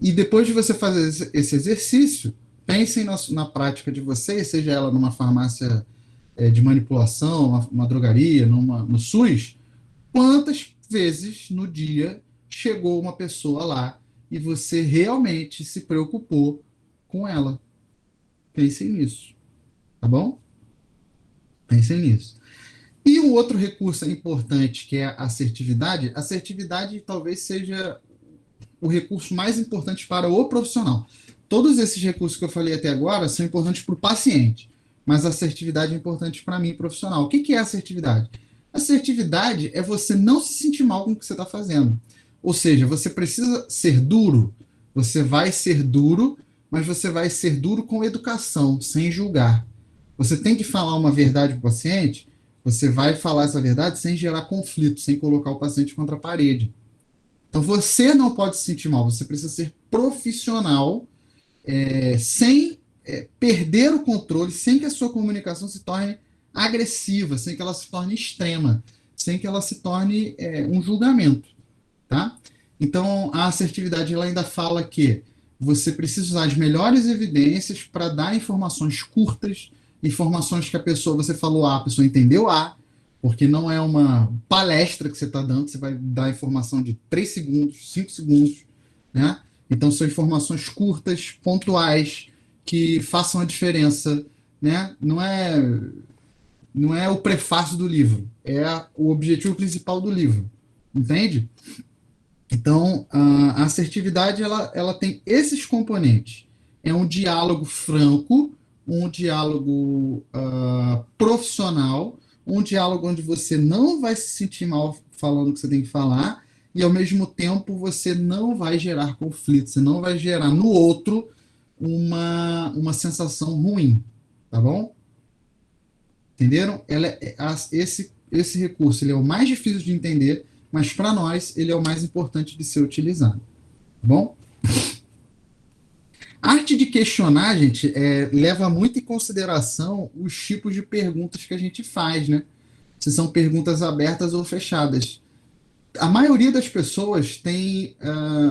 E depois de você fazer esse exercício, pensem na prática de vocês, seja ela numa farmácia de manipulação, uma drogaria, no SUS, quantas vezes no dia chegou uma pessoa lá e você realmente se preocupou com ela? Pensem nisso, tá bom? Pensem nisso. E um outro recurso importante, que é a assertividade. Assertividade talvez seja o recurso mais importante para o profissional. Todos esses recursos que eu falei até agora são importantes para o paciente, mas a assertividade é importante para mim, profissional. O que é assertividade? Assertividade é você não se sentir mal com o que você está fazendo. Ou seja, você precisa ser duro, você vai ser duro, mas você vai ser duro com educação, sem julgar. Você tem que falar uma verdade para o paciente, você vai falar essa verdade sem gerar conflito, sem colocar o paciente contra a parede. Então, você não pode se sentir mal, você precisa ser profissional, sem perder o controle, sem que a sua comunicação se torne agressiva, sem que ela se torne extrema, sem que ela se torne um julgamento. Tá? Então, a assertividade ela ainda fala que você precisa usar as melhores evidências para dar informações curtas, informações que você falou A, a pessoa entendeu A, porque não é uma palestra que você está dando, você vai dar informação de 3 segundos, 5 segundos, né? Então, são informações curtas, pontuais, que façam a diferença, né? Não é o prefácio do livro, é o objetivo principal do livro, entende? Então, a assertividade ela tem esses componentes. É um diálogo franco, um diálogo profissional, um diálogo onde você não vai se sentir mal falando o que você tem que falar, e ao mesmo tempo você não vai gerar conflito, você não vai gerar no outro uma sensação ruim, tá bom? Entenderam? Esse recurso ele é o mais difícil de entender, mas para nós ele é o mais importante de ser utilizado. Tá bom? A arte de questionar, gente, leva muito em consideração os tipos de perguntas que a gente faz, né? Se são perguntas abertas ou fechadas. A maioria das pessoas tem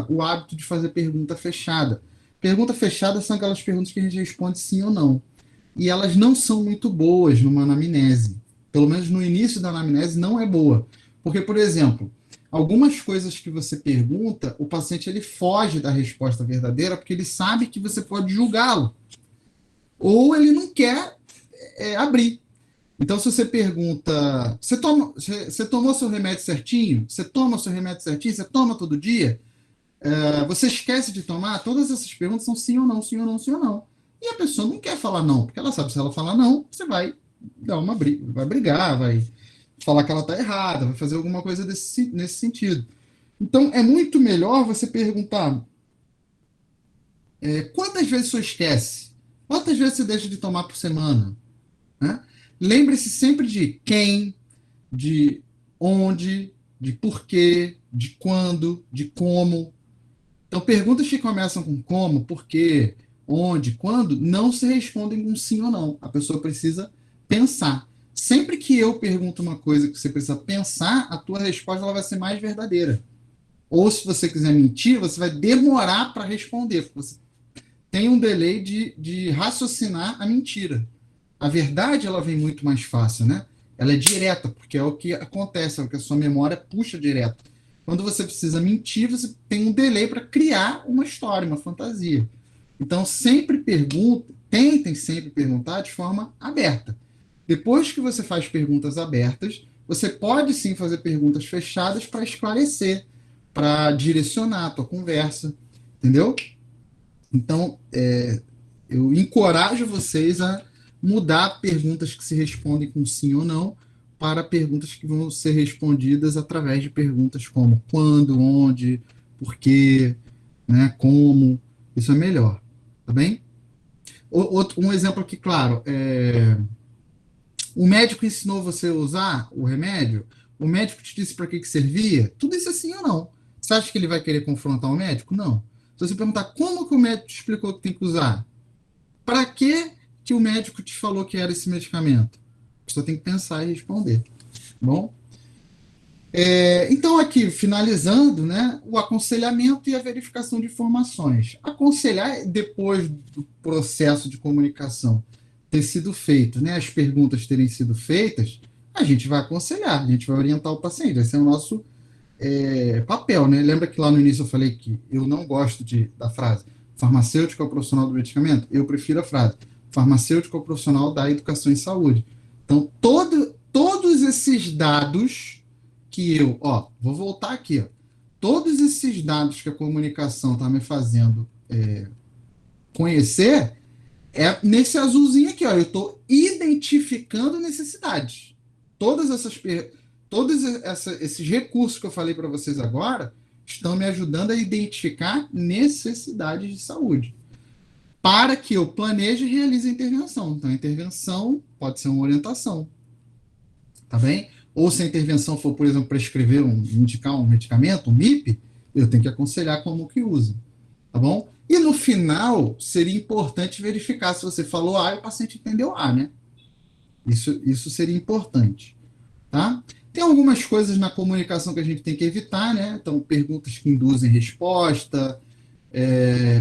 o hábito de fazer pergunta fechada. Pergunta fechada são aquelas perguntas que a gente responde sim ou não. E elas não são muito boas numa anamnese. Pelo menos no início da anamnese não é boa. Porque, por exemplo, algumas coisas que você pergunta, o paciente ele foge da resposta verdadeira porque ele sabe que você pode julgá-lo. Ou ele não quer abrir. Então, se você pergunta, você tomou seu remédio certinho? Você toma seu remédio certinho? Você toma todo dia? Você esquece de tomar? Todas essas perguntas são sim ou não, sim ou não, sim ou não. E a pessoa não quer falar não, porque ela sabe que se ela falar não, você vai dar uma briga, vai brigar, vai falar que ela está errada, vai fazer alguma coisa nesse sentido. Então, é muito melhor você perguntar quantas vezes você esquece? Quantas vezes você deixa de tomar por semana? Né? Lembre-se sempre de quem, de onde, de porquê, de quando, de como. Então, perguntas que começam com como, porquê, onde, quando, não se respondem com sim ou não. A pessoa precisa pensar. Sempre que eu pergunto uma coisa que você precisa pensar, a tua resposta ela vai ser mais verdadeira. Ou se você quiser mentir, você vai demorar para responder, porque você tem um delay de raciocinar a mentira. A verdade, ela vem muito mais fácil, né? Ela é direta, porque é o que acontece, é o que a sua memória puxa direto. Quando você precisa mentir, você tem um delay para criar uma história, uma fantasia. Então, tentem sempre perguntar de forma aberta. Depois que você faz perguntas abertas, você pode sim fazer perguntas fechadas para esclarecer, para direcionar a tua conversa, entendeu? Então, eu encorajo vocês a mudar perguntas que se respondem com sim ou não para perguntas que vão ser respondidas através de perguntas como quando, onde, por quê, né, como. Isso é melhor, tá bem? Um exemplo aqui, claro, o médico ensinou você a usar o remédio, o médico te disse para que servia, tudo isso é sim ou não. Você acha que ele vai querer confrontar o médico? Não. Se você perguntar como que o médico te explicou que tem que usar, para que o médico te falou que era esse medicamento? A pessoa tem que pensar e responder. Tá bom? Então, aqui, finalizando, né, o aconselhamento e a verificação de informações. Aconselhar depois do processo de comunicação ter sido feito, né, as perguntas terem sido feitas, a gente vai aconselhar, a gente vai orientar o paciente. Esse é o nosso papel, né? Lembra que lá no início eu falei que eu não gosto da frase farmacêutico é o profissional do medicamento? Eu prefiro a frase farmacêutico é o profissional da educação em saúde. Então, todos esses dados que vou voltar aqui, todos esses dados que a comunicação está me fazendo conhecer, nesse azulzinho aqui, eu estou identificando necessidades. Todos esses recursos que eu falei para vocês agora estão me ajudando a identificar necessidades de saúde, para que eu planeje e realize a intervenção. Então, a intervenção pode ser uma orientação, tá bem? Ou se a intervenção for, por exemplo, prescrever, indicar um medicamento, um MIP, eu tenho que aconselhar como que usa, tá bom? E no final, seria importante verificar se você falou A e o paciente entendeu A, né? Isso seria importante, tá? Tem algumas coisas na comunicação que a gente tem que evitar, né? Então, perguntas que induzem resposta,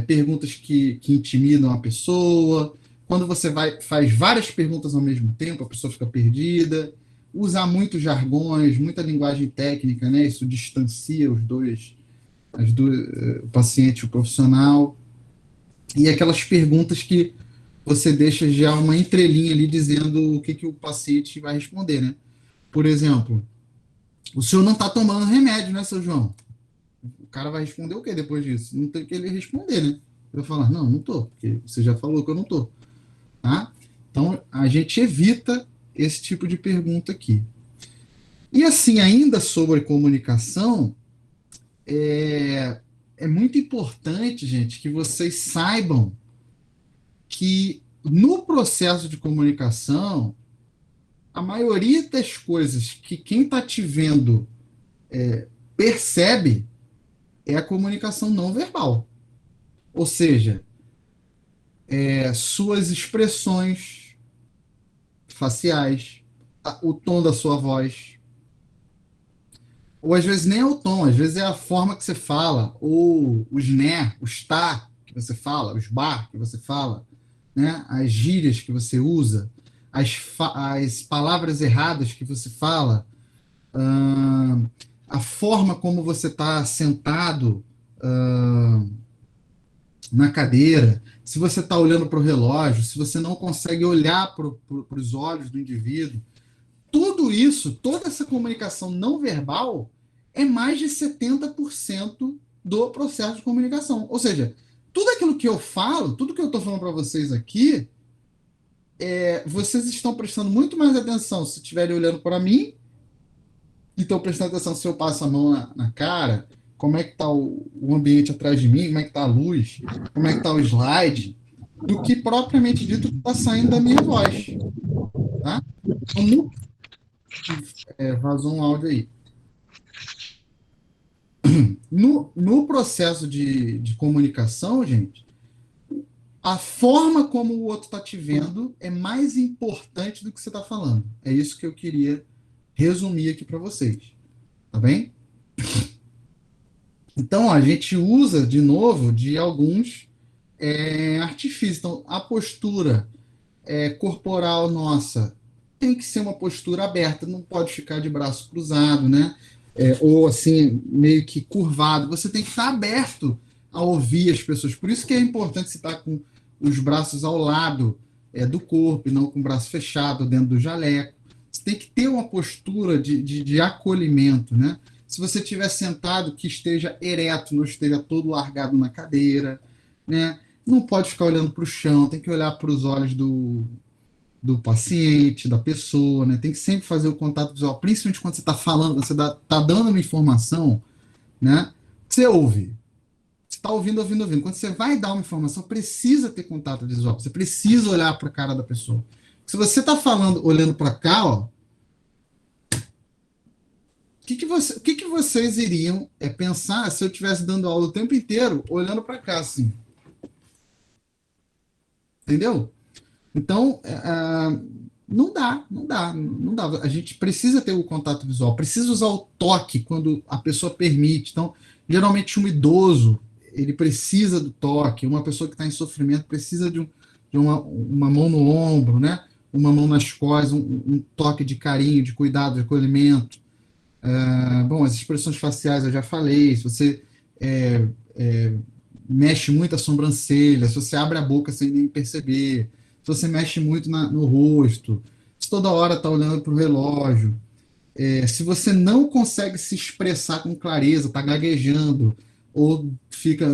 perguntas que intimidam a pessoa. Quando você faz várias perguntas ao mesmo tempo, a pessoa fica perdida. Usar muitos jargões, muita linguagem técnica, né? Isso distancia o paciente e o profissional. E aquelas perguntas que você deixa já uma entrelinha ali dizendo o que o paciente vai responder, né? Por exemplo, o senhor não está tomando remédio, né, seu João? O cara vai responder o quê depois disso? Não tem que ele responder, né? Eu vou falar, não estou, porque você já falou que eu não estou. Tá? Então, a gente evita esse tipo de pergunta aqui. E assim, ainda sobre comunicação, é muito importante, gente, que vocês saibam que no processo de comunicação, a maioria das coisas que quem está te vendo percebe é a comunicação não verbal. Ou seja, suas expressões faciais, o tom da sua voz. Ou às vezes nem é o tom, às vezes é a forma que você fala, ou os né, os tá que você fala, os bar que você fala, né? As gírias que você usa, as palavras erradas que você fala, a forma como você está sentado na cadeira, se você está olhando para o relógio, se você não consegue olhar para os olhos do indivíduo. Tudo isso, toda essa comunicação não verbal é mais de 70% do processo de comunicação. Ou seja, tudo aquilo que eu falo, tudo que eu estou falando para vocês aqui, vocês estão prestando muito mais atenção se estiverem olhando para mim, e estão prestando atenção se eu passo a mão na cara, como é que está o ambiente atrás de mim, como é que está a luz, como é que está o slide, do que propriamente dito está saindo da minha voz. Tá? Então, vazou um áudio aí. No processo de comunicação, gente, a forma como o outro está te vendo é mais importante do que você está falando. É isso que eu queria resumir aqui para vocês. Tá bem? Então, ó, a gente usa, de novo, de alguns artifícios. Então, a postura corporal nossa tem que ser uma postura aberta, não pode ficar de braço cruzado, né? Ou assim, meio que curvado. Você tem que estar aberto a ouvir as pessoas. Por isso que é importante você estar com os braços ao lado do corpo, e não com o braço fechado dentro do jaleco. Você tem que ter uma postura de acolhimento, né? Se você estiver sentado, que esteja ereto, não esteja todo largado na cadeira, né? Não pode ficar olhando para o chão, tem que olhar para os olhos do paciente, da pessoa, né? Tem que sempre fazer o contato visual, principalmente quando você está falando, você está dando uma informação, né? Você ouve. Você está ouvindo. Quando você vai dar uma informação, precisa ter contato visual. Você precisa olhar para a cara da pessoa. Se você está falando, olhando para cá, ó, o que vocês iriam pensar se eu estivesse dando aula o tempo inteiro olhando para cá, assim? Entendeu? Então, não dá. A gente precisa ter o contato visual, precisa usar o toque quando a pessoa permite. Então, geralmente um idoso, ele precisa do toque, uma pessoa que está em sofrimento precisa de uma mão no ombro, né? Uma mão nas costas, um toque de carinho, de cuidado, de acolhimento. Bom, as expressões faciais eu já falei, se você mexe muito a sobrancelha, se você abre a boca sem nem perceber, se você mexe muito no rosto, se toda hora está olhando para o relógio, se você não consegue se expressar com clareza, está gaguejando, ou fica...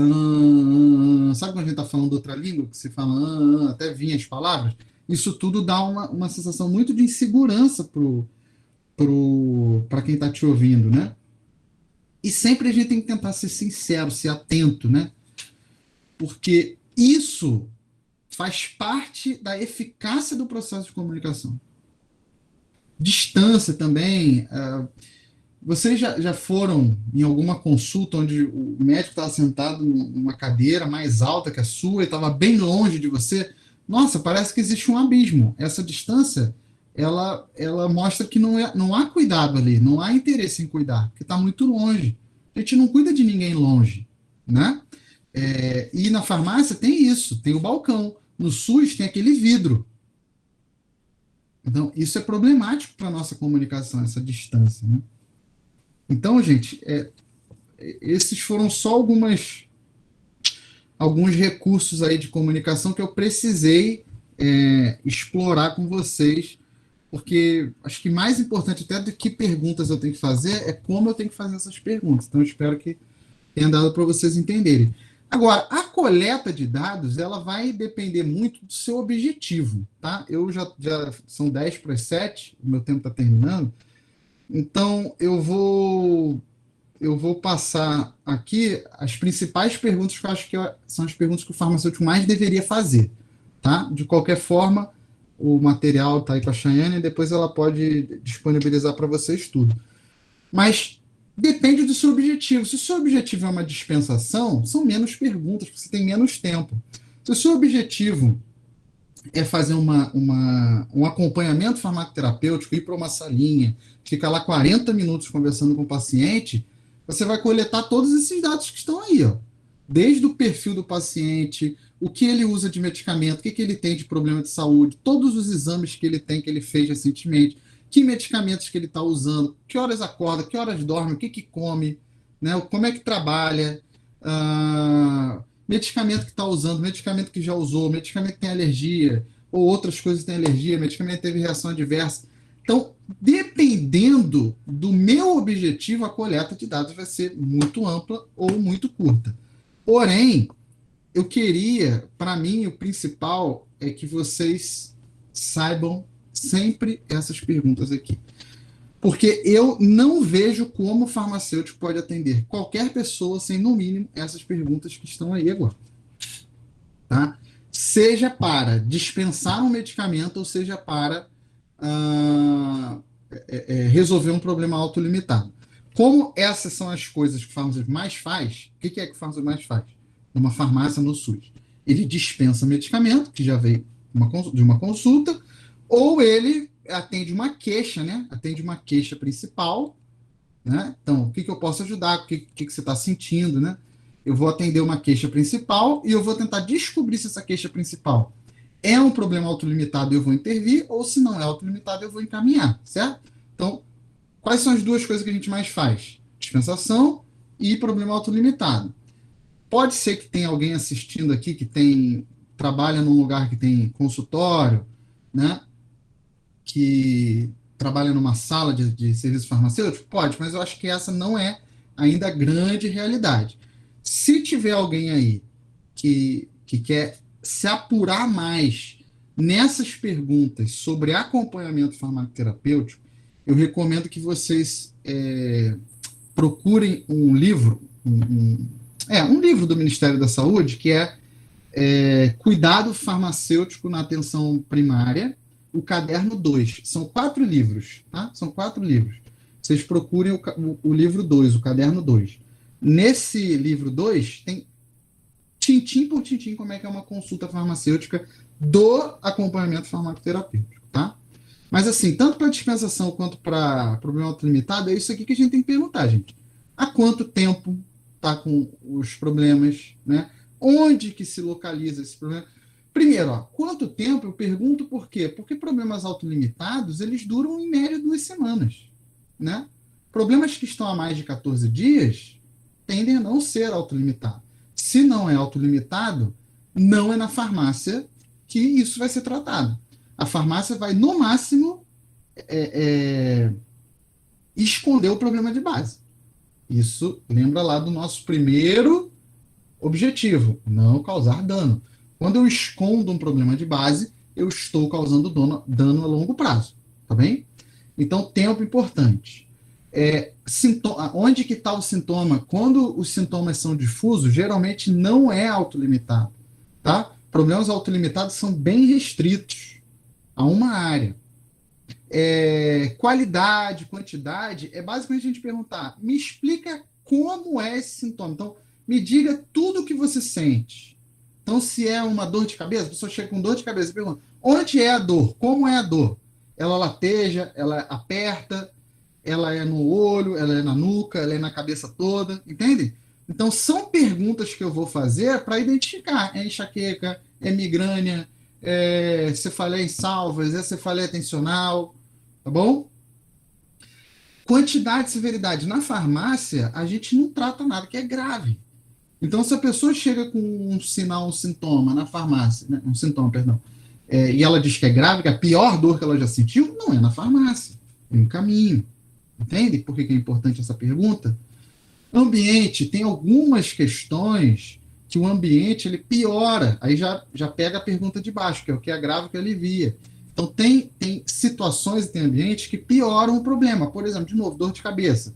sabe quando a gente está falando outra língua, que você fala até vir as palavras? Isso tudo dá uma sensação muito de insegurança para quem está te ouvindo, né? E sempre a gente tem que tentar ser sincero, ser atento, né? Porque isso faz parte da eficácia do processo de comunicação. Distância também. Vocês já foram em alguma consulta onde o médico estava sentado numa cadeira mais alta que a sua e estava bem longe de você? Nossa, parece que existe um abismo. Essa distância, ela mostra que não há cuidado ali, não há interesse em cuidar, porque está muito longe. A gente não cuida de ninguém longe, né? E na farmácia tem isso, tem o balcão. No SUS tem aquele vidro. Então, isso é problemático para a nossa comunicação, essa distância, né? Então, gente, esses foram só alguns recursos aí de comunicação que eu precisei explorar com vocês, porque acho que mais importante até do que perguntas eu tenho que fazer é como eu tenho que fazer essas perguntas. Então, eu espero que tenha dado para vocês entenderem. Agora, a coleta de dados, ela vai depender muito do seu objetivo, tá? Eu já são 10 para as 7, o meu tempo está terminando, então eu vou passar aqui as principais perguntas que eu acho que são as perguntas que o farmacêutico mais deveria fazer, tá? De qualquer forma, o material está aí com a Chayane e depois ela pode disponibilizar para vocês tudo. Mas depende do seu objetivo. Se o seu objetivo é uma dispensação, são menos perguntas, porque você tem menos tempo. Se o seu objetivo é fazer um acompanhamento farmacoterapêutico, ir para uma salinha, ficar lá 40 minutos conversando com o paciente, você vai coletar todos esses dados que estão aí, ó. Desde o perfil do paciente, o que ele usa de medicamento, o que ele tem de problema de saúde, todos os exames que ele tem, que ele fez recentemente, que medicamentos que ele está usando, que horas acorda, que horas dorme, o que come, né? Como é que trabalha, medicamento que está usando, medicamento que já usou, medicamento que tem alergia, ou outras coisas que tem alergia, medicamento que teve reação adversa. Então, dependendo do meu objetivo, a coleta de dados vai ser muito ampla ou muito curta. Porém, eu queria, para mim, o principal é que vocês saibam sempre essas perguntas aqui. Porque eu não vejo como o farmacêutico pode atender qualquer pessoa sem, no mínimo, essas perguntas que estão aí agora. Tá? Seja para dispensar um medicamento ou seja para resolver um problema autolimitado. Como essas são as coisas que o farmacêutico mais faz, o que é que o farmacêutico mais faz? Numa farmácia no SUS. Ele dispensa medicamento, que já veio de uma consulta, ou ele atende uma queixa, né? Atende uma queixa principal, né? Então, o que que eu posso ajudar? O que você está sentindo, né? Eu vou atender uma queixa principal e eu vou tentar descobrir se essa queixa principal é um problema autolimitado e eu vou intervir, ou se não é autolimitado eu vou encaminhar, certo? Então, quais são as duas coisas que a gente mais faz? Dispensação e problema autolimitado. Pode ser que tenha alguém assistindo aqui que trabalha num lugar que tem consultório, né? Que trabalha numa sala de serviço farmacêutico? Pode, mas eu acho que essa não é ainda a grande realidade. Se tiver alguém aí que quer se apurar mais nessas perguntas sobre acompanhamento farmacoterapêutico, eu recomendo que vocês procurem um livro, um livro do Ministério da Saúde, que é Cuidado Farmacêutico na Atenção Primária, o caderno 2. São 4 livros, tá? São 4 livros. Vocês procurem o livro 2, o caderno 2. Nesse livro 2, tem tintim por tintim como é que é uma consulta farmacêutica do acompanhamento farmacoterapêutico, tá? Mas assim, tanto para dispensação quanto para problema autolimitado, é isso aqui que a gente tem que perguntar, gente. Há quanto tempo está com os problemas, né? Onde que se localiza esse problema? Primeiro, quanto tempo? Eu pergunto por quê? Porque problemas autolimitados, eles duram em média 2 semanas, né? Problemas que estão há mais de 14 dias tendem a não ser autolimitados. Se não é autolimitado, não é na farmácia que isso vai ser tratado. A farmácia vai, no máximo, esconder o problema de base. Isso lembra lá do nosso primeiro objetivo, não causar dano. Quando eu escondo um problema de base, eu estou causando dano a longo prazo, tá bem? Então, tempo importante. Onde que está o sintoma? Quando os sintomas são difusos, geralmente não é autolimitado, tá? Problemas autolimitados são bem restritos a uma área. Qualidade, quantidade, é basicamente a gente perguntar, me explica como é esse sintoma. Então, me diga tudo o que você sente. Então, se é uma dor de cabeça, a pessoa chega com dor de cabeça e pergunta, onde é a dor? Como é a dor? Ela lateja, ela aperta, ela é no olho, ela é na nuca, ela é na cabeça toda, entende? Então, são perguntas que eu vou fazer para identificar. É enxaqueca, é migrânia, é cefaleia em salvas, é cefaleia tensional, tá bom? Quantidade e severidade. Na farmácia, a gente não trata nada que é grave. Então, se a pessoa chega com um sinal, um sintoma na farmácia, né? Um sintoma, perdão, e ela diz que é grave, que é a pior dor que ela já sentiu, não é na farmácia, é no caminho. Entende por que é importante essa pergunta? Ambiente, tem algumas questões que o ambiente ele piora, aí já pega a pergunta de baixo, que é o que é grave, o que alivia. Então, tem situações e tem ambientes que pioram o problema. Por exemplo, de novo, dor de cabeça.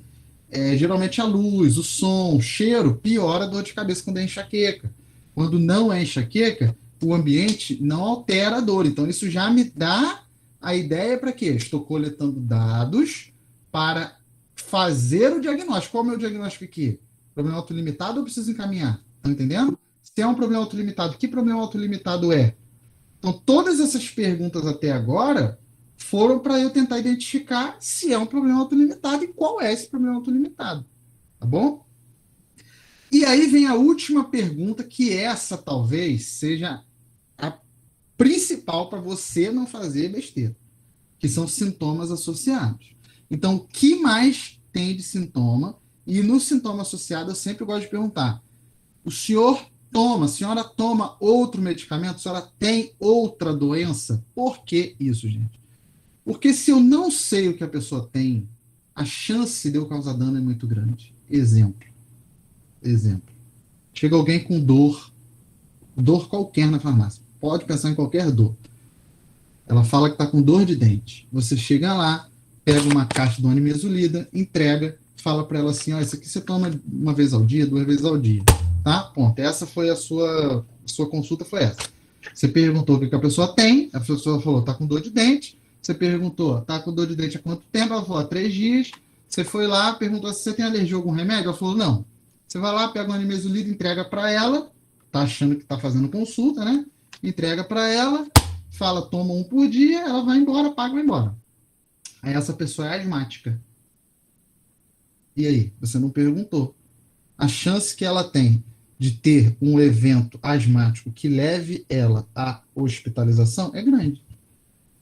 Geralmente a luz, o som, o cheiro piora a dor de cabeça quando é enxaqueca. Quando não é enxaqueca, o ambiente não altera a dor. Então, isso já me dá a ideia para quê? Estou coletando dados para fazer o diagnóstico. Qual é o meu diagnóstico aqui? Problema autolimitado ou preciso encaminhar? Estão entendendo? Se é um problema autolimitado, que problema autolimitado é? Então, todas essas perguntas até agora foram para eu tentar identificar se é um problema autolimitado e qual é esse problema autolimitado. Tá bom? E aí vem a última pergunta, que essa talvez seja a principal para você não fazer besteira, que são sintomas associados. Então, o que mais tem de sintoma? E no sintoma associado, eu sempre gosto de perguntar, a senhora toma outro medicamento? A senhora tem outra doença? Por que isso, gente? Porque se eu não sei o que a pessoa tem, a chance de eu causar dano é muito grande. Exemplo. Chega alguém com dor qualquer na farmácia. Pode pensar em qualquer dor. Ela fala que está com dor de dente. Você chega lá, pega uma caixa do Animesulida, entrega, fala para ela assim, isso aqui você toma uma vez ao dia, 2 vezes ao dia. Tá? Ponto. Essa foi a sua consulta, foi essa. Você perguntou o que a pessoa tem, a pessoa falou, está com dor de dente. Você perguntou, está com dor de dente há quanto tempo? Ela falou, há 3 dias. Você foi lá, perguntou se você tem alergia a algum remédio? Ela falou, não. Você vai lá, pega o Animesulida, entrega para ela, tá achando que está fazendo consulta, né? Entrega para ela, fala, toma 1 por dia, ela vai embora, paga e vai embora. Aí essa pessoa é asmática. E aí? Você não perguntou. A chance que ela tem de ter um evento asmático que leve ela à hospitalização é grande.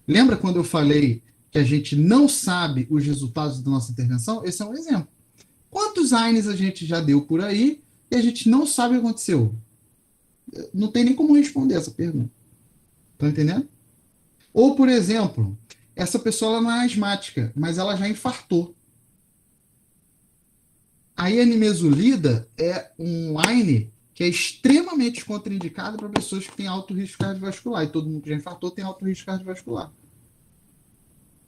Lembra quando eu falei que a gente não sabe os resultados da nossa intervenção? Esse é um exemplo. Quantos AINES a gente já deu por aí e a gente não sabe o que aconteceu? Não tem nem como responder essa pergunta. Tá entendendo? Ou, por exemplo, essa pessoa ela não é asmática, mas ela já infartou. A ianimesulida é um AINE que é extremamente contraindicado para pessoas que têm alto risco cardiovascular. E todo mundo que já infartou tem alto risco cardiovascular.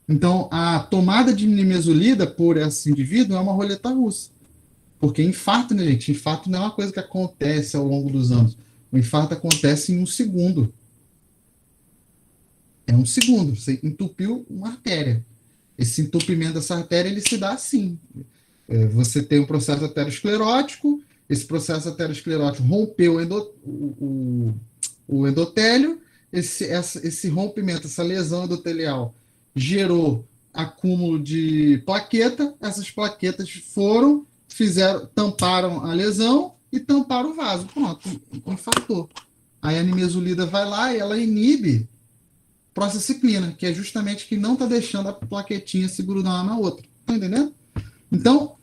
Então, a tomada de nimesulida por esse indivíduo é uma roleta russa. Porque infarto, né, gente? Infarto não é uma coisa que acontece ao longo dos anos. O infarto acontece em um segundo. É um segundo. Você entupiu uma artéria. Esse entupimento dessa artéria, ele se dá assim. Você tem um processo aterosclerótico, esse processo aterosclerótico rompeu o endotélio, esse rompimento, essa lesão endotelial gerou acúmulo de plaqueta, essas plaquetas tamparam a lesão e tamparam o vaso. Pronto, infartou. Aí a nimesulida vai lá e ela inibe prostacyclina, que é justamente que não está deixando a plaquetinha se grudar uma na outra. Tá entendendo? Então,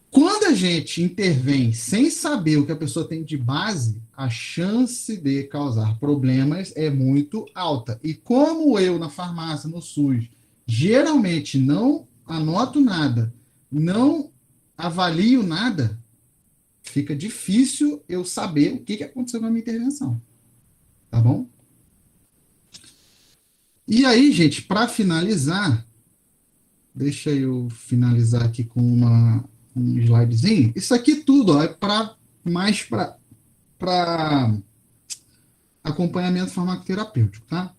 quando a gente intervém sem saber o que a pessoa tem de base, a chance de causar problemas é muito alta. E como eu, na farmácia, no SUS, geralmente não anoto nada, não avalio nada, fica difícil eu saber o que aconteceu na minha intervenção. Tá bom? E aí, gente, para finalizar, deixa eu finalizar aqui com um slidezinho. Isso aqui tudo ó, é mais para acompanhamento farmacoterapêutico, tá?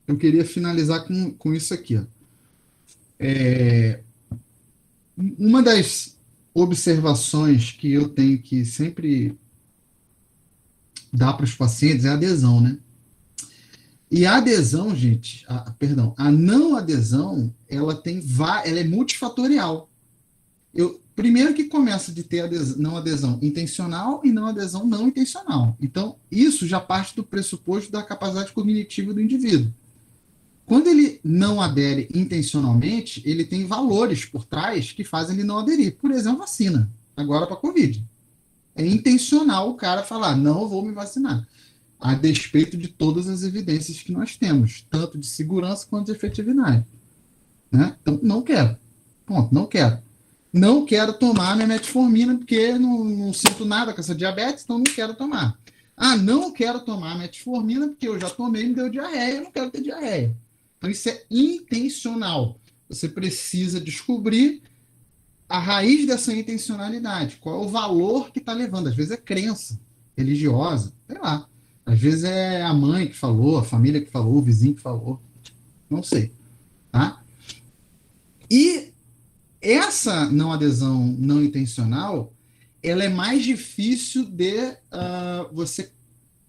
Eu queria finalizar com isso aqui. Ó. Uma das observações que eu tenho que sempre dar para os pacientes é a adesão, né? E a adesão, gente, a não adesão, ela é multifatorial. Primeiro que começa de ter não adesão intencional e não adesão não intencional. Então, isso já parte do pressuposto da capacidade cognitiva do indivíduo. Quando ele não adere intencionalmente, ele tem valores por trás que fazem ele não aderir. Por exemplo, vacina, agora para a Covid. É intencional o cara falar, não vou me vacinar, a despeito de todas as evidências que nós temos, tanto de segurança quanto de efetividade. Né? Então, não quero. Ponto, não quero. Não quero tomar minha metformina porque não sinto nada com essa diabetes, então não quero tomar. Não quero tomar metformina porque eu já tomei e me deu diarreia, eu não quero ter diarreia. Então, isso é intencional. Você precisa descobrir a raiz dessa intencionalidade. Qual é o valor que está levando? Às vezes é crença religiosa, sei lá. Às vezes é a mãe que falou, a família que falou, o vizinho que falou. Não sei. Tá? E essa não adesão não intencional, ela é mais difícil de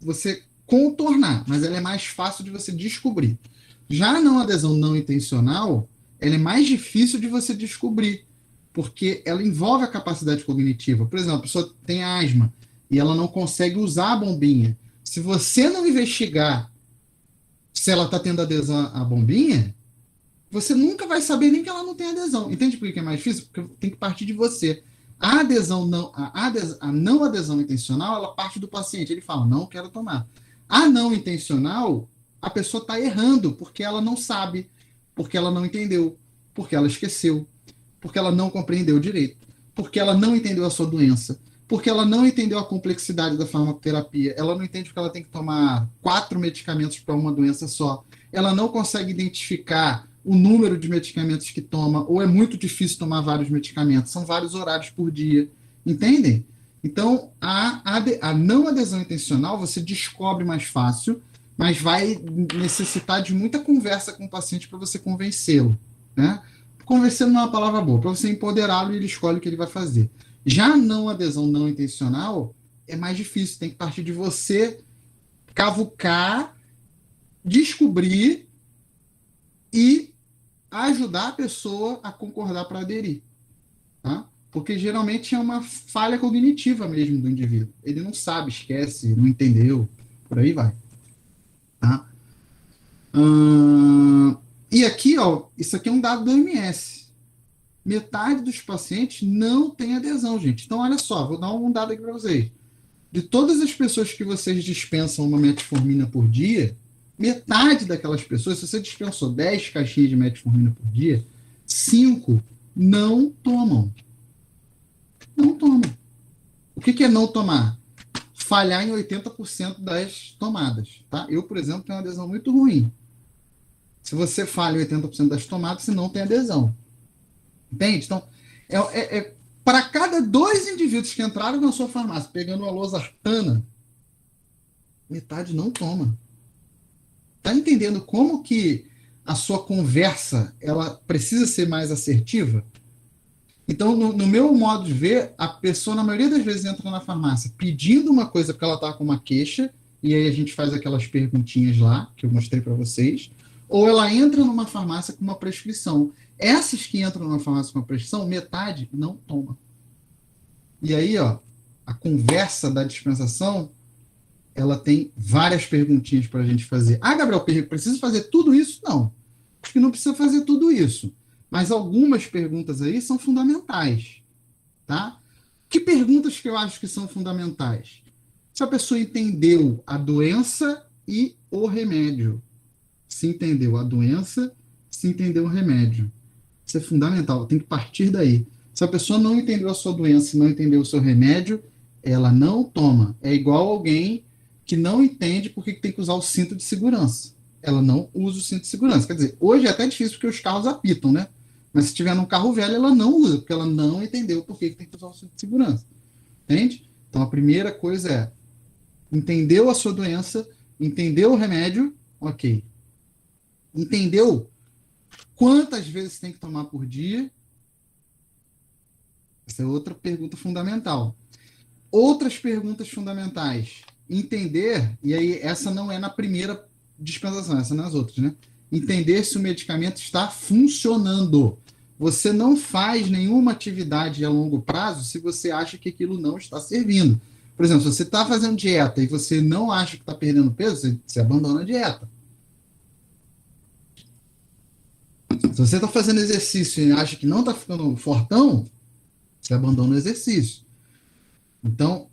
você contornar, mas ela é mais fácil de você descobrir. Já a não adesão não intencional, ela é mais difícil de você descobrir, porque ela envolve a capacidade cognitiva. Por exemplo, a pessoa tem asma e ela não consegue usar a bombinha. Se você não investigar se ela está tendo adesão à bombinha, você nunca vai saber nem que ela não tem adesão. Entende por que é mais difícil? Porque tem que partir de você. A não adesão intencional, ela parte do paciente. Ele fala, não quero tomar. A não intencional, a pessoa está errando porque ela não sabe, porque ela não entendeu, porque ela esqueceu, porque ela não compreendeu direito, porque ela não entendeu a sua doença, porque ela não entendeu a complexidade da farmacoterapia, ela não entende que ela tem que tomar 4 medicamentos para uma doença só, ela não consegue identificar o número de medicamentos que toma, ou é muito difícil tomar vários medicamentos, são vários horários por dia, entendem? Então, a não adesão intencional você descobre mais fácil, mas vai necessitar de muita conversa com o paciente para você convencê-lo, né? Convencê-lo não é uma palavra boa, para você empoderá-lo e ele escolhe o que ele vai fazer. Já a não adesão não intencional é mais difícil, tem que partir de você cavucar, descobrir e ajudar a pessoa a concordar para aderir. tá? Porque geralmente é uma falha cognitiva mesmo do indivíduo. Ele não sabe, esquece, não entendeu, por aí vai. Tá? E aqui, ó, isso aqui é um dado do OMS. Metade dos pacientes não tem adesão, gente. Então, olha só, vou dar um dado aqui para vocês. De todas as pessoas que vocês dispensam uma metformina por dia, metade daquelas pessoas, se você dispensou 10 caixinhas de metformina por dia, 5 não tomam. Não tomam. O que é não tomar? Falhar em 80% das tomadas. Tá? Eu, por exemplo, tenho uma adesão muito ruim. Se você falha em 80% das tomadas, você não tem adesão. Entende? Então, para cada 2 indivíduos que entraram na sua farmácia pegando uma losartana, metade não toma. Está entendendo como que a sua conversa ela precisa ser mais assertiva? Então, no meu modo de ver, a pessoa, na maioria das vezes, entra na farmácia pedindo uma coisa porque ela está com uma queixa, e aí a gente faz aquelas perguntinhas lá, que eu mostrei para vocês, ou ela entra numa farmácia com uma prescrição. Essas que entram numa farmácia com uma prescrição, metade não toma. E aí, ó, a conversa da dispensação, ela tem várias perguntinhas para a gente fazer. Ah, Gabriel, preciso fazer tudo isso? Não. Acho que não precisa fazer tudo isso. Mas algumas perguntas aí são fundamentais. Tá? Que perguntas que eu acho que são fundamentais? Se a pessoa entendeu a doença e o remédio. Se entendeu a doença, se entendeu o remédio. Isso é fundamental, tem que partir daí. Se a pessoa não entendeu a sua doença e não entendeu o seu remédio, ela não toma. É igual alguém que não entende por que tem que usar o cinto de segurança. Ela não usa o cinto de segurança. Quer dizer, hoje é até difícil porque os carros apitam, né? Mas se tiver num carro velho, ela não usa, porque ela não entendeu por que tem que usar o cinto de segurança. Entende? Então, a primeira coisa é, entendeu a sua doença, entendeu o remédio, ok. Entendeu quantas vezes tem que tomar por dia? Essa é outra pergunta fundamental. Outras perguntas fundamentais. Entender, e aí essa não é na primeira dispensação, essa é nas outras, né? Entender se o medicamento está funcionando. Você não faz nenhuma atividade a longo prazo se você acha que aquilo não está servindo. Por exemplo, se você está fazendo dieta e você não acha que está perdendo peso, você abandona a dieta. Se você está fazendo exercício e acha que não está ficando fortão, você abandona o exercício. Então,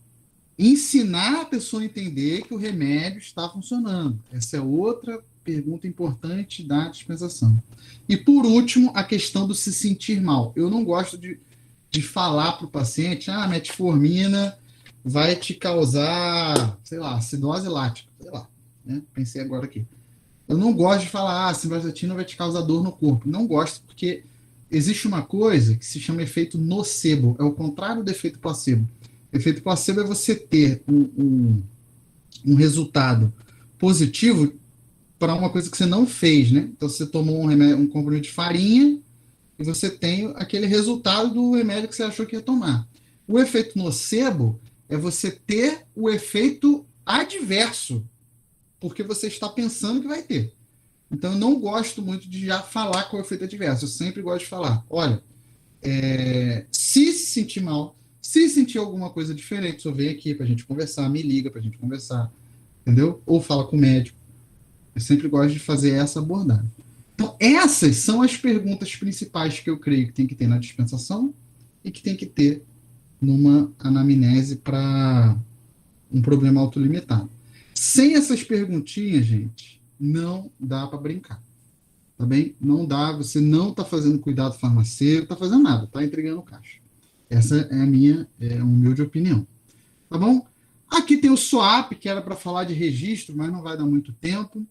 ensinar a pessoa a entender que o remédio está funcionando. Essa é outra pergunta importante da dispensação. E, por último, a questão do se sentir mal. Eu não gosto de falar para o paciente, metformina vai te causar, sei lá, acidose lática. Sei lá, né? Pensei agora aqui. Eu não gosto de falar, simvastatina vai te causar dor no corpo. Não gosto, porque existe uma coisa que se chama efeito nocebo. É o contrário do efeito placebo. Efeito placebo é você ter um resultado positivo para uma coisa que você não fez, né? Então, você tomou um comprimido de farinha e você tem aquele resultado do remédio que você achou que ia tomar. O efeito nocebo é você ter o efeito adverso, porque você está pensando que vai ter. Então, eu não gosto muito de já falar qual é o efeito adverso. Eu sempre gosto de falar, olha, se sentir mal, se sentir alguma coisa diferente, só vem aqui para a gente conversar, me liga para a gente conversar, entendeu? Ou fala com o médico. Eu sempre gosto de fazer essa abordagem. Então, essas são as perguntas principais que eu creio que tem que ter na dispensação e que tem que ter numa anamnese para um problema autolimitado. Sem essas perguntinhas, gente, não dá para brincar. Tá bem? Não dá, você não está fazendo cuidado farmacêutico, não está fazendo nada, está entregando caixa. Essa é a minha humilde opinião. Tá bom? Aqui tem o SOAP, que era para falar de registro, mas não vai dar muito tempo.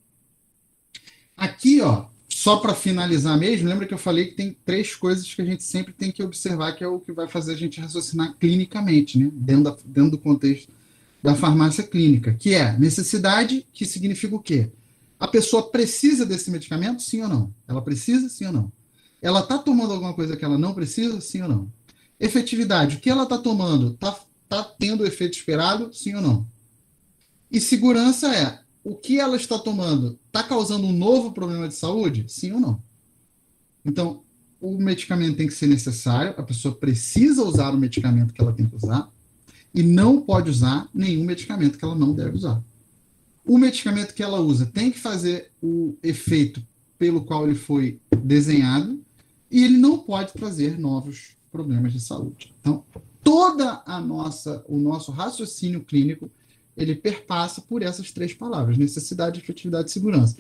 Aqui, ó, só para finalizar mesmo, lembra que eu falei que tem 3 coisas que a gente sempre tem que observar, que é o que vai fazer a gente raciocinar clinicamente, né? Dentro do contexto da farmácia clínica, que é necessidade, que significa o quê? A pessoa precisa desse medicamento, sim ou não? Ela precisa, sim ou não? Ela está tomando alguma coisa que ela não precisa, sim ou não? Efetividade, o que ela está tomando está tendo o efeito esperado, sim ou não? E segurança é, o que ela está tomando está causando um novo problema de saúde, sim ou não? Então, o medicamento tem que ser necessário, a pessoa precisa usar o medicamento que ela tem que usar, e não pode usar nenhum medicamento que ela não deve usar. O medicamento que ela usa tem que fazer o efeito pelo qual ele foi desenhado, e ele não pode trazer novos problemas de saúde. Então, o nosso raciocínio clínico, ele perpassa por essas 3 palavras: necessidade, efetividade e segurança.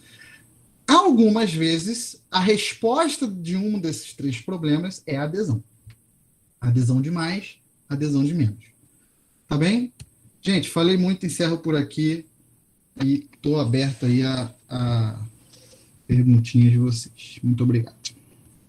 Algumas vezes, a resposta de um desses 3 problemas é a adesão. Adesão de mais, adesão de menos. Tá bem? Gente, falei muito, encerro por aqui e estou aberto aí a perguntinhas de vocês. Muito obrigado.